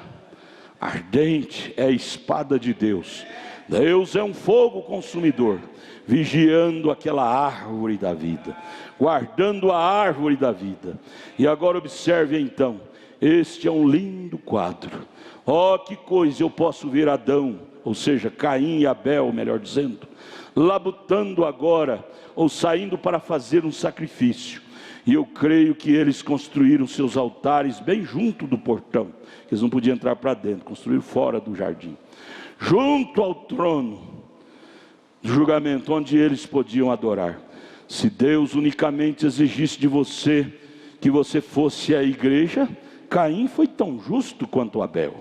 Ardente é a espada de Deus. Deus é um fogo consumidor, vigiando aquela árvore da vida, guardando a árvore da vida. E agora observe então, este é um lindo quadro. Oh, que coisa! Eu posso ver Adão, ou seja, Caim e Abel, melhor dizendo, labutando agora, ou saindo para fazer um sacrifício. E eu creio que eles construíram seus altares bem junto do portão. Eles não podiam entrar para dentro, construíram fora do jardim, junto ao trono do julgamento, onde eles podiam adorar. Se Deus unicamente exigisse de você que você fosse a igreja, Caim foi tão justo quanto Abel.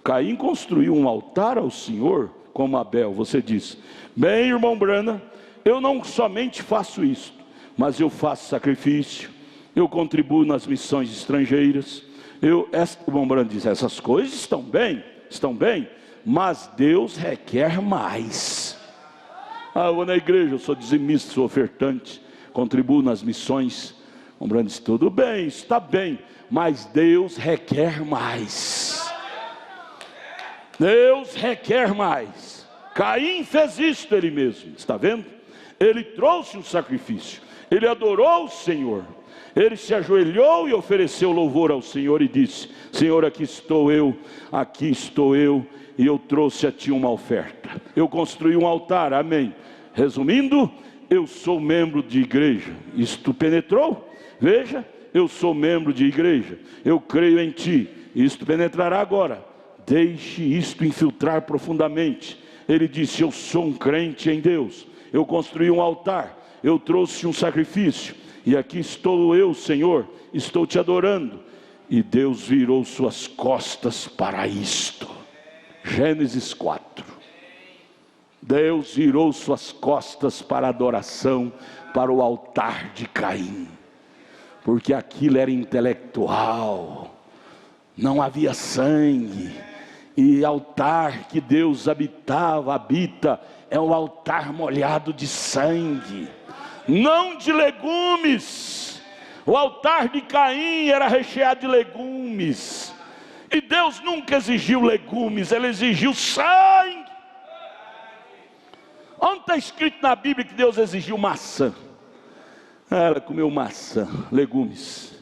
Caim construiu um altar ao Senhor como Abel. Você diz: bem, irmão Brana, eu não somente faço isso, mas eu faço sacrifício, eu contribuo nas missões estrangeiras. O irmão Brana diz: essas coisas estão bem, mas Deus requer mais. Eu vou na igreja, eu sou dizimista, sou ofertante, contribuo nas missões. O irmão Brana diz: tudo bem, está bem, mas Deus requer mais. Deus requer mais. Caim fez isto ele mesmo, está vendo? Ele trouxe um sacrifício, ele adorou o Senhor, ele se ajoelhou e ofereceu louvor ao Senhor e disse: Senhor, aqui estou eu, e eu trouxe a ti uma oferta. Eu construí um altar, amém. Resumindo, eu sou membro de igreja. Isto penetrou? Veja, eu sou membro de igreja, eu creio em ti. Isto penetrará agora. Deixe isto infiltrar profundamente. Ele disse: eu sou um crente em Deus, eu construí um altar, eu trouxe um sacrifício, e aqui estou eu, Senhor, estou te adorando. E Deus virou suas costas para isto. Gênesis 4. Deus virou suas costas para a adoração, para o altar de Caim, porque aquilo era intelectual, não havia sangue. E altar que Deus habita, é um altar molhado de sangue, não de legumes. O altar de Caim era recheado de legumes, E Deus nunca exigiu legumes, Ele exigiu sangue. Onde está escrito na Bíblia que Deus exigiu maçã? Ela comeu maçã, legumes.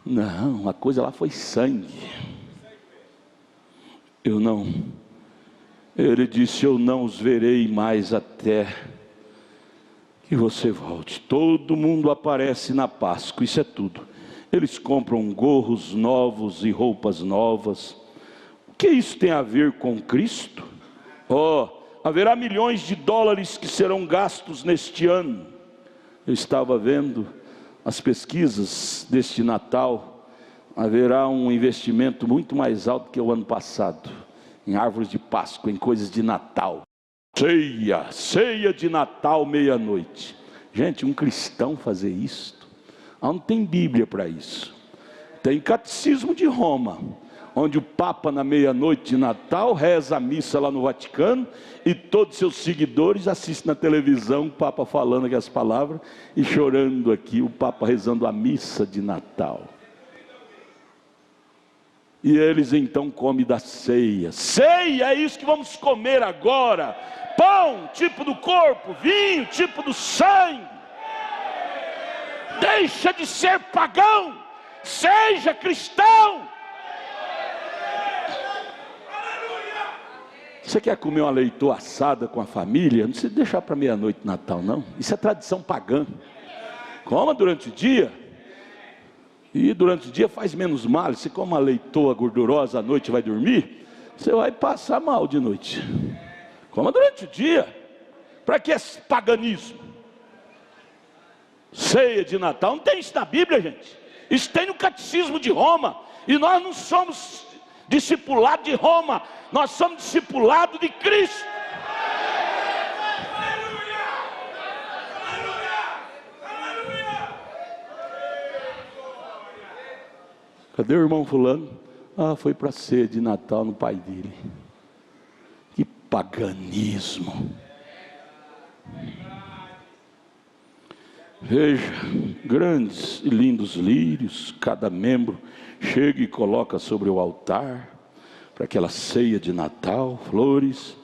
Não, a coisa lá foi sangue. Ele disse: eu não os verei mais até que você volte. Todo mundo aparece na Páscoa, isso é tudo. Eles compram gorros novos e roupas novas. O que isso tem a ver com Cristo? Haverá milhões de dólares que serão gastos neste ano. Eu estava vendo as pesquisas deste Natal. Haverá um investimento muito mais alto que o ano passado, em árvores de Páscoa, em coisas de Natal. Ceia de Natal, meia-noite. Gente, um cristão fazer isto? Não tem Bíblia para isso. Tem Catecismo de Roma, onde o Papa na meia-noite de Natal reza a missa lá no Vaticano, e todos seus seguidores assistem na televisão o Papa falando aquelas palavras e chorando aqui, o Papa rezando a missa de Natal. E eles então comem da ceia. Ceia é isso que vamos comer agora. Pão, tipo do corpo. Vinho, tipo do sangue. Deixa de ser pagão. Seja cristão. Você quer comer uma leitoa assada com a família? Não precisa deixar para meia-noite de Natal, não. Isso é tradição pagã. Coma durante o dia. E durante o dia faz menos mal. Se come uma leitoa gordurosa à noite e vai dormir, você vai passar mal de noite. Coma durante o dia. Para que esse paganismo? Ceia de Natal, não tem isso na Bíblia, gente. Isso tem no Catecismo de Roma. E nós não somos discipulados de Roma, nós somos discipulados de Cristo. Cadê o irmão fulano? Foi para a ceia de Natal no pai dele. Que paganismo. Veja, grandes e lindos lírios, cada membro chega e coloca sobre o altar, para aquela ceia de Natal, flores.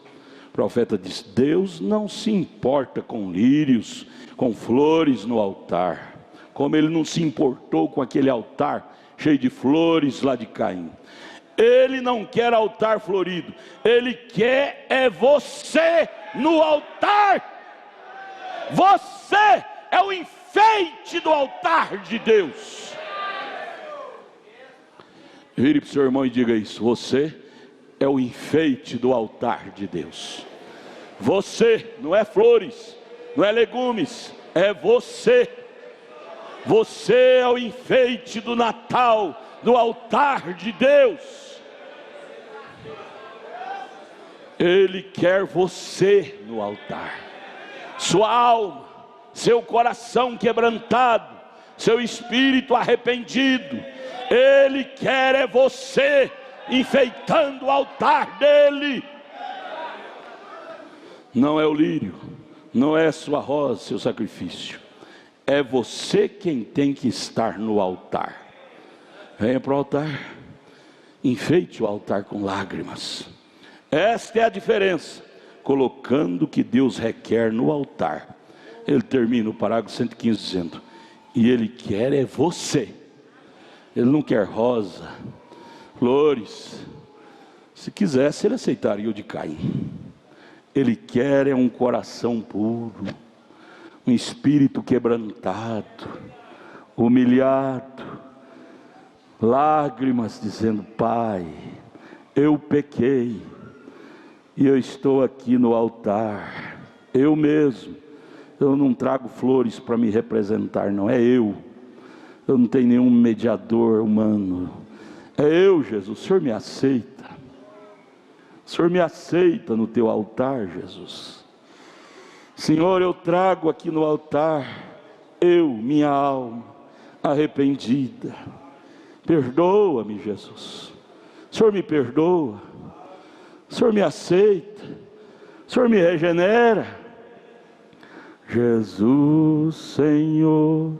O profeta diz: Deus não se importa com lírios, com flores no altar, como Ele não se importou com aquele altar cheio de flores lá de Caim. Ele não quer altar florido, Ele quer você no altar. Você é o enfeite do altar de Deus. Vire para o seu irmão e diga isso: você é o enfeite do altar de Deus. Você, não é flores, não é legumes, é você. Você é o enfeite do Natal, do altar de Deus. Ele quer você no altar. Sua alma, seu coração quebrantado, seu espírito arrependido. Ele quer você enfeitando o altar dele. Não é o lírio, não é sua rosa, seu sacrifício. É você quem tem que estar no altar. Venha para o altar, enfeite o altar com lágrimas. Esta é a diferença, colocando o que Deus requer no altar. Ele termina o parágrafo 115 dizendo: e Ele quer é você. Ele não quer rosa, flores. Se quisesse, Ele aceitaria o de Caim. Ele quer é um coração puro, um espírito quebrantado, humilhado, lágrimas dizendo: Pai, eu pequei, e eu estou aqui no altar, eu mesmo. Eu não trago flores para me representar, não, é eu não tenho nenhum mediador humano, é eu, Jesus. O Senhor me aceita, o Senhor me aceita no teu altar, Jesus. Senhor, eu trago aqui no altar, minha alma arrependida. Perdoa-me, Jesus. O Senhor me perdoa, o Senhor me aceita, o Senhor me regenera. Jesus, Senhor,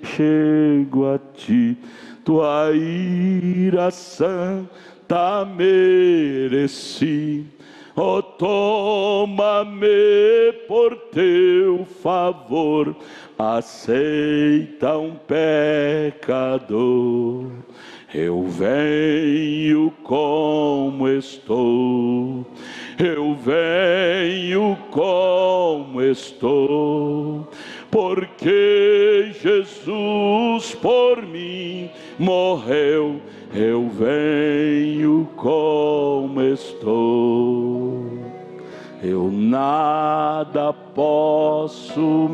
chego a ti, tua ira santa mereci. Oh, toma-me por teu favor, aceita um pecador. Eu venho como estou, eu venho como estou, porque Jesus por mim morreu. Eu venho como estou, eu nada posso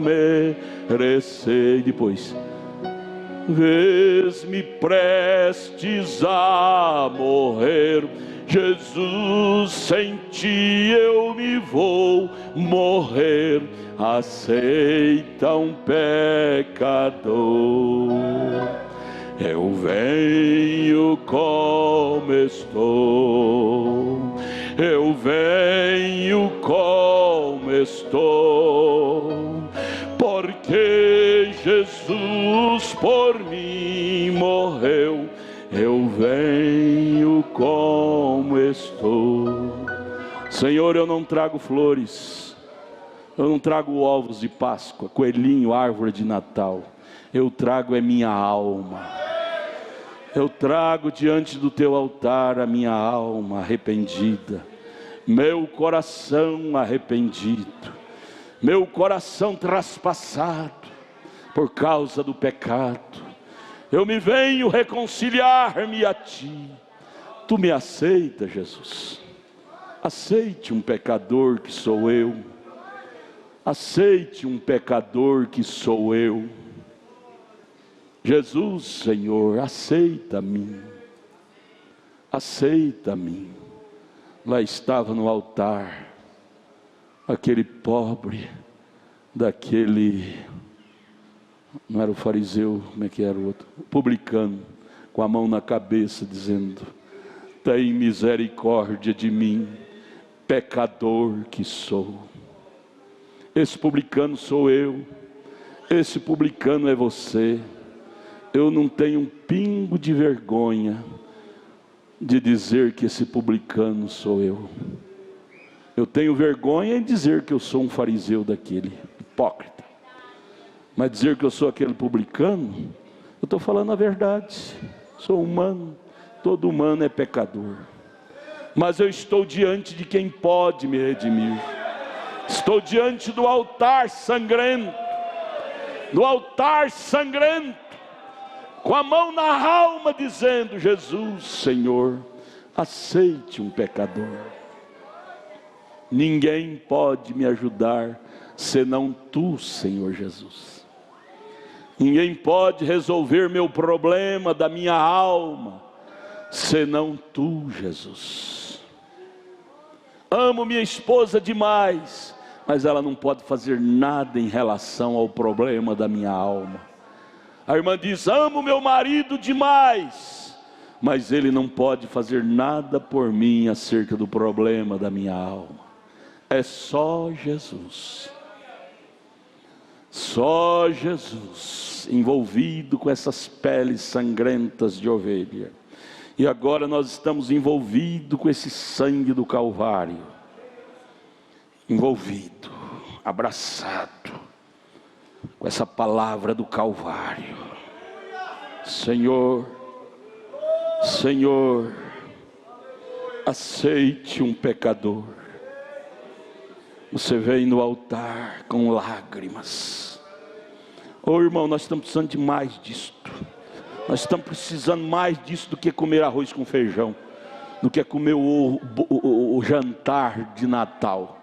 merecer. Depois, vês-me prestes a morrer, Jesus, sem ti eu me vou morrer. Aceita um pecador. Eu venho como estou, eu venho como estou, porque Jesus por mim morreu. Eu venho como estou. Senhor, eu não trago flores, eu não trago ovos de Páscoa, coelhinho, árvore de Natal. Eu trago é minha alma. Eu trago diante do teu altar a minha alma arrependida, meu coração arrependido, meu coração traspassado por causa do pecado. Eu me venho reconciliar-me a ti. Tu me aceita, Jesus. Aceite um pecador que sou eu. Aceite um pecador que sou eu. Jesus, Senhor, aceita-me. Aceita-me. Lá estava no altar aquele pobre, daquele, não era o fariseu, como é que era o outro? O publicano, com a mão na cabeça, dizendo: tem misericórdia de mim, pecador que sou. Esse publicano sou eu, esse publicano é você. Eu não tenho um pingo de vergonha de dizer que esse publicano sou eu. Eu tenho vergonha em dizer que eu sou um fariseu daquele, hipócrita. Mas dizer que eu sou aquele publicano, eu estou falando a verdade. Sou humano, todo humano é pecador. Mas eu estou diante de quem pode me redimir. Estou diante do altar sangrento, do altar sangrento, com a mão na alma, dizendo: Jesus, Senhor, aceite um pecador. Ninguém pode me ajudar senão tu, Senhor Jesus. Ninguém pode resolver meu problema da minha alma senão tu, Jesus. Amo minha esposa demais, mas ela não pode fazer nada em relação ao problema da minha alma. A irmã diz: amo meu marido demais, mas ele não pode fazer nada por mim acerca do problema da minha alma. É só Jesus. Só Jesus, envolvido com essas peles sangrentas de ovelha. E agora nós estamos envolvidos com esse sangue do Calvário. Envolvido, abraçado com essa palavra do Calvário. Senhor, Senhor, aceite um pecador. Você vem no altar com lágrimas. Oh, irmão, nós estamos precisando de mais disto. Nós estamos precisando mais disso do que comer arroz com feijão, do que comer o jantar de Natal.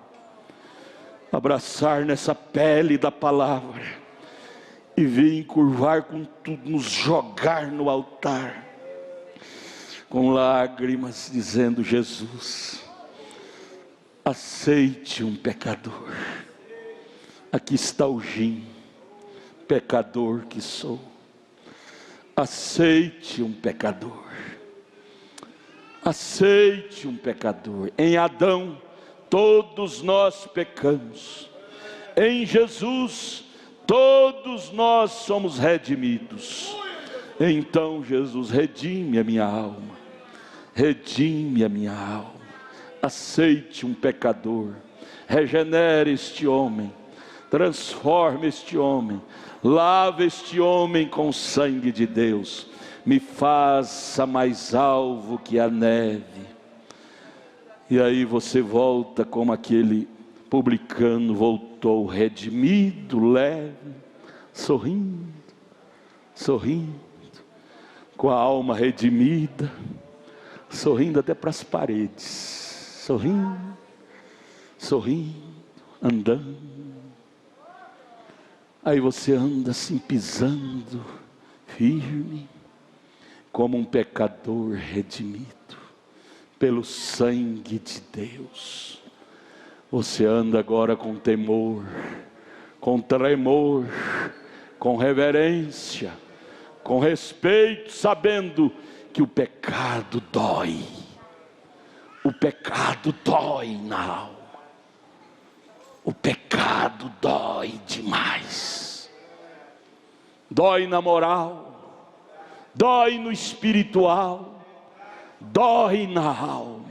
Abraçar nessa pele da palavra e vir curvar com tudo, nos jogar no altar com lágrimas, dizendo: Jesus, aceite um pecador. Aqui está o Jim, pecador que sou. Aceite um pecador. Aceite um pecador. Em Adão todos nós pecamos. Em Jesus todos nós somos redimidos. Então Jesus, redime a minha alma, redime a minha alma, aceite um pecador, regenere este homem, transforme este homem, lave este homem com o sangue de Deus, me faça mais alvo que a neve. E aí você volta como aquele publicano voltou, redimido, leve, sorrindo, com a alma redimida, sorrindo até para as paredes, sorrindo, andando. Aí você anda assim pisando firme, como um pecador redimido pelo sangue de Deus. Você anda agora com temor, com tremor, com reverência, com respeito, sabendo que o pecado dói. O pecado dói na alma. O pecado dói demais. Dói na moral, dói no espiritual, dói na alma.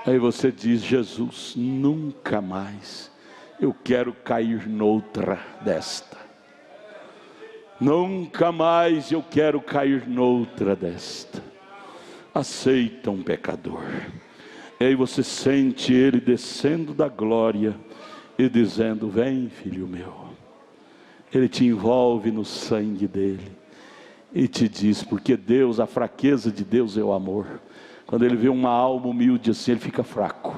Aí você diz: Jesus, nunca mais eu quero cair noutra desta. Nunca mais eu quero cair noutra desta. Aceita um pecador. E aí você sente ele descendo da glória e dizendo: vem, filho meu. Ele te envolve no sangue dele e te diz, porque Deus, a fraqueza de Deus é o amor. Quando ele vê uma alma humilde assim, ele fica fraco.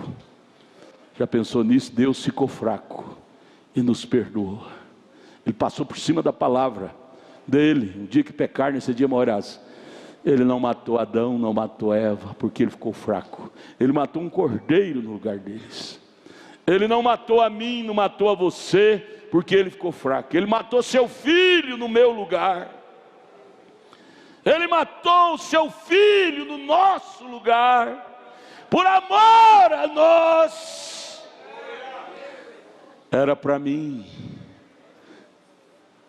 Já pensou nisso? Deus ficou fraco e nos perdoou. Ele passou por cima da palavra dele. O dia que pecar, nesse dia morrerás. Ele não matou Adão, não matou Eva, porque ele ficou fraco. Ele matou um cordeiro no lugar deles. Ele não matou a mim, não matou a você, porque ele ficou fraco. Ele matou seu filho no meu lugar. Ele matou o seu filho no nosso lugar, por amor a nós. Era para mim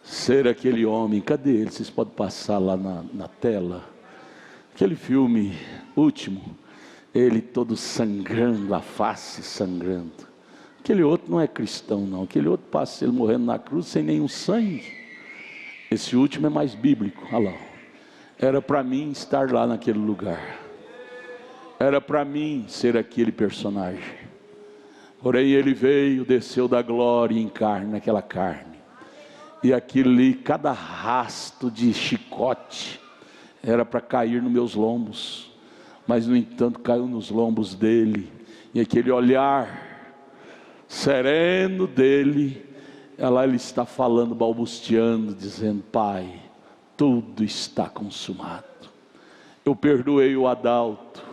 ser aquele homem. Cadê ele? Vocês podem passar lá na tela. Aquele filme último, ele todo sangrando, a face sangrando. Aquele outro não é cristão não, aquele outro passa ele morrendo na cruz sem nenhum sangue. Esse último é mais bíblico, olha lá. Era para mim estar lá naquele lugar. Era para mim ser aquele personagem. Porém ele veio, desceu da glória em carne, naquela carne. E aquilo ali, cada rasto de chicote, era para cair nos meus lombos. Mas no entanto caiu nos lombos dele. E aquele olhar sereno dele, lá ele está falando, balbuciando, dizendo: Pai, tudo está consumado. Eu perdoei o Adalto,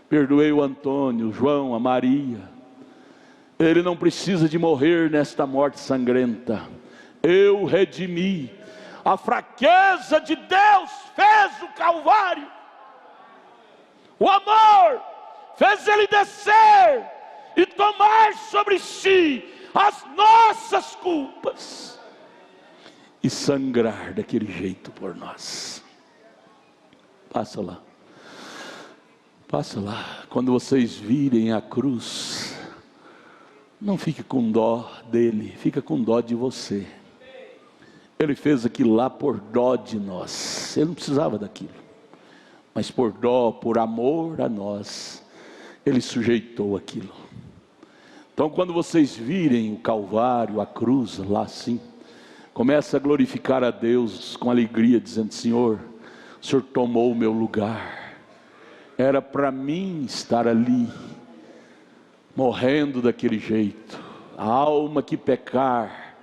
perdoei o Antônio, o João, a Maria. Ele não precisa de morrer nesta morte sangrenta. Eu redimi. A fraqueza de Deus fez o Calvário. O amor fez ele descer e tomar sobre si as nossas culpas e sangrar daquele jeito por nós. Passa lá. Passa lá. Quando vocês virem a cruz, não fique com dó dele, fica com dó de você. Ele fez aquilo lá por dó de nós. Ele não precisava daquilo, mas por dó, por amor a nós, ele sujeitou aquilo. Então quando vocês virem o Calvário, a cruz lá assim, começa a glorificar a Deus com alegria, dizendo: Senhor, o Senhor tomou o meu lugar. Era para mim estar ali, morrendo daquele jeito. A alma que pecar,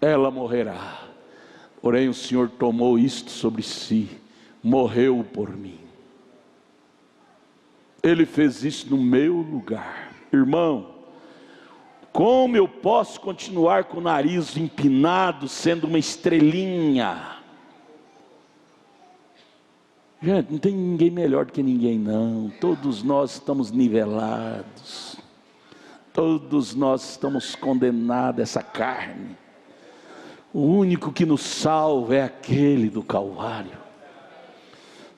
ela morrerá. Porém o Senhor tomou isto sobre si, morreu por mim. Ele fez isso no meu lugar. Irmão, como eu posso continuar com o nariz empinado, sendo uma estrelinha? Gente, não tem ninguém melhor do que ninguém não. Todos nós estamos nivelados. Todos nós estamos condenados a essa carne. O único que nos salva é aquele do Calvário.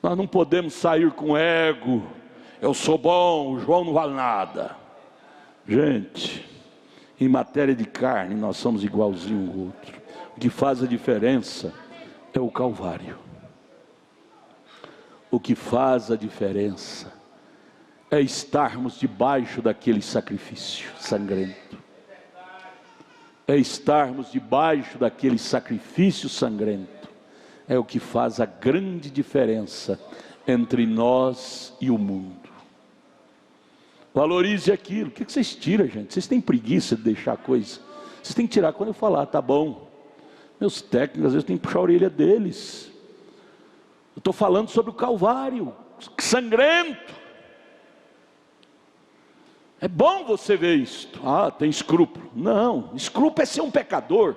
Nós não podemos sair com ego. Eu sou bom, o João não vale nada. Gente, em matéria de carne nós somos igualzinho um ao outro. O que faz a diferença é o Calvário. O que faz a diferença é estarmos debaixo daquele sacrifício sangrento. É estarmos debaixo daquele sacrifício sangrento. É o que faz a grande diferença entre nós e o mundo. Valorize aquilo. O que vocês tiram, gente? Vocês têm preguiça de deixar a coisa? Vocês têm que tirar quando eu falar, tá bom. Meus técnicos às vezes têm que puxar a orelha deles. Eu estou falando sobre o Calvário sangrento. É bom você ver isto. Ah, tem escrúpulo. Não, escrúpulo é ser um pecador.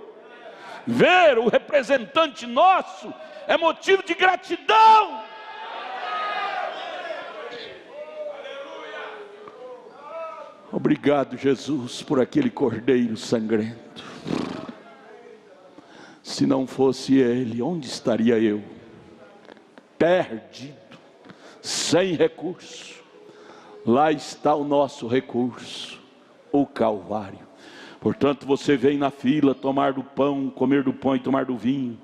Ver o representante nosso é motivo de gratidão. Obrigado, Jesus, por aquele cordeiro sangrento. Se não fosse ele, onde estaria eu? Perdido, sem recurso. Lá está o nosso recurso, o Calvário. Portanto, você vem na fila tomar do pão, comer do pão e tomar do vinho.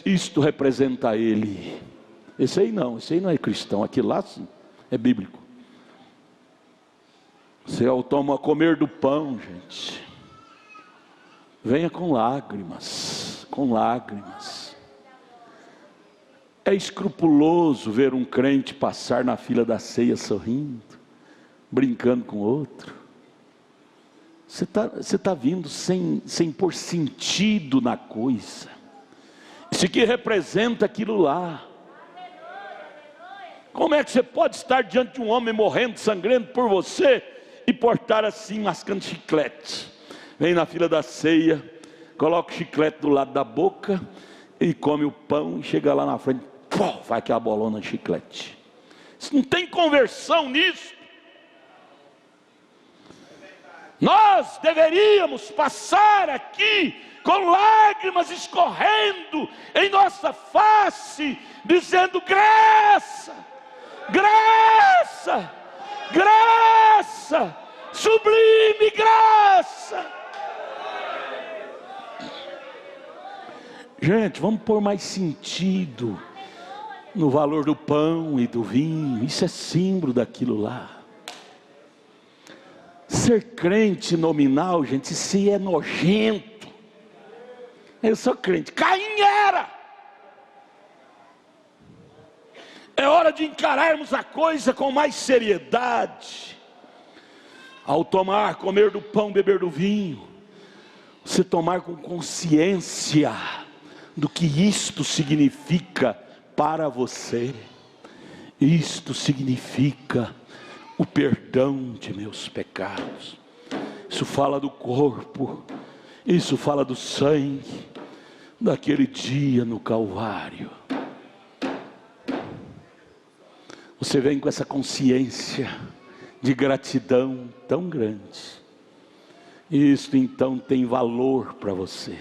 Isto representa ele. Esse aí não é cristão. Aquilo lá sim, é bíblico. Você ao comer do pão, gente, venha com lágrimas, com lágrimas. É escrupuloso ver um crente passar na fila da ceia sorrindo, brincando com outro. Você tá vindo sem pôr sentido na coisa. Isso aqui representa aquilo lá. Como é que você pode estar diante de um homem morrendo, sangrando por você, e portar assim, mascando chiclete? Vem na fila da ceia, coloca o chiclete do lado da boca, e come o pão, e chega lá na frente, pô, vai aquela bolona de chiclete. Isso não tem conversão nisso. Nós deveríamos passar aqui com lágrimas escorrendo em nossa face, dizendo graça, graça, graça, sublime graça. Gente, vamos pôr mais sentido no valor do pão e do vinho. Isso é símbolo daquilo lá. Ser crente nominal, gente, isso é nojento. Eu sou crente. Caim era. É hora de encararmos a coisa com mais seriedade. Ao tomar, comer do pão, beber do vinho, você tomar com consciência do que isto significa para você. Isto significa o perdão de meus pecados. Isso fala do corpo, isso fala do sangue daquele dia no Calvário. Você vem com essa consciência de gratidão tão grande. Isso então tem valor para você.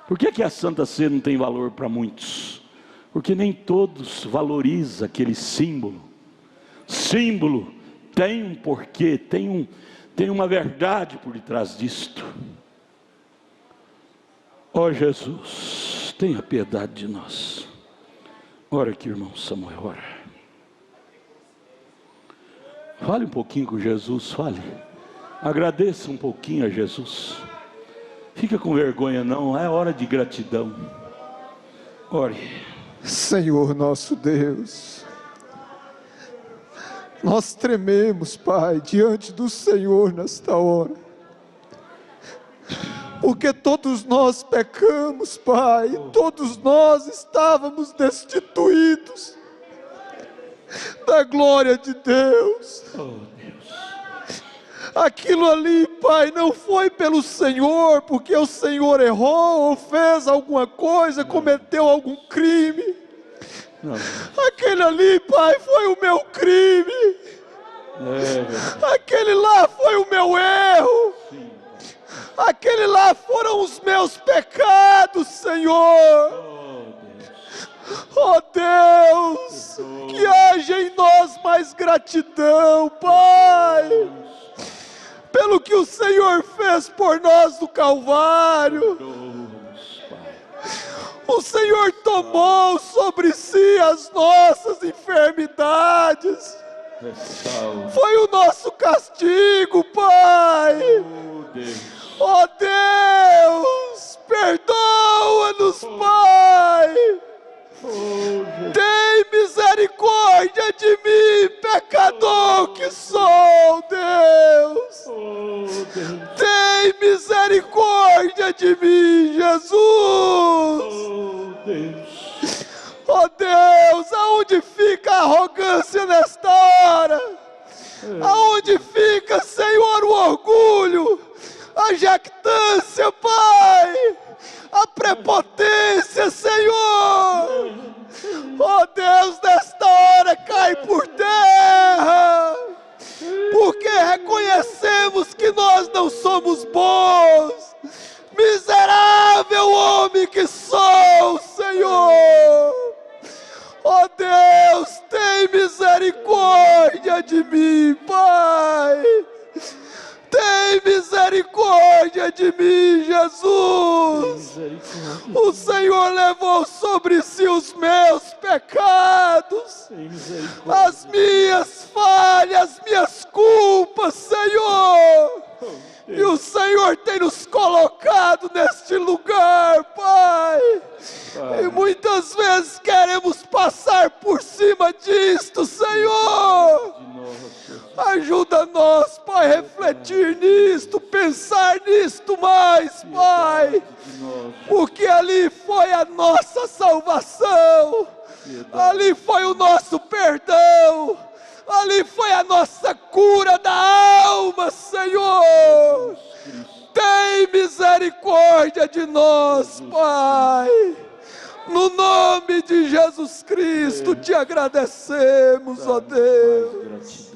Por que a Santa Ceia não tem valor para muitos? Porque nem todos valorizam aquele símbolo. Símbolo tem um porquê, tem uma verdade por detrás disto. Ó Jesus, tenha piedade de nós. Ora aqui, irmão Samuel, ora. Fale um pouquinho com Jesus, fale. Agradeça um pouquinho a Jesus. Fica com vergonha não, é hora de gratidão. Ore. Senhor nosso Deus, nós trememos, Pai, diante do Senhor nesta hora, porque todos nós pecamos, Pai, todos nós estávamos destituídos da glória de Deus. Aquilo ali, Pai, não foi pelo Senhor, porque o Senhor errou ou fez alguma coisa, cometeu algum crime. Não. Aquele ali, Pai, foi o meu crime. Aquele lá foi o meu erro. Sim. Aquele lá foram os meus pecados, Senhor. Oh Deus, que haja em nós mais gratidão, Pai, pelo que o Senhor fez por nós no Calvário. O Senhor tomou sobre si as nossas enfermidades. Foi o nosso castigo, Pai. Oh Deus, perdoa-nos, Pai. Tem misericórdia de mim, pecador que sou, Deus. Tem misericórdia de mim, Jesus. Oh Deus, aonde fica a arrogância nesta hora? Aonde fica, Senhor, o orgulho, a jactância, Pai, a prepotência, Senhor? Oh Deus, nesta hora cai por terra, porque reconhecemos que nós não somos bons. Miserável homem que sou, Senhor. Oh Deus, tem misericórdia de mim, Pai. Tem misericórdia de mim, Jesus. O Senhor levou sobre si os meus pecados, as minhas falhas, minhas culpas, Senhor. E o Senhor tem nos colocado neste lugar, Pai. E muitas vezes queremos passar por cima disto, Senhor. Ajuda-nos, Pai, a refletir nisto, pensar nisto mais, Pai. Porque ali foi a nossa salvação, ali foi o nosso perdão, ali foi a nossa cura da alma, Senhor. Tem misericórdia de nós, Pai. No nome de Jesus Cristo te agradecemos, ó Deus.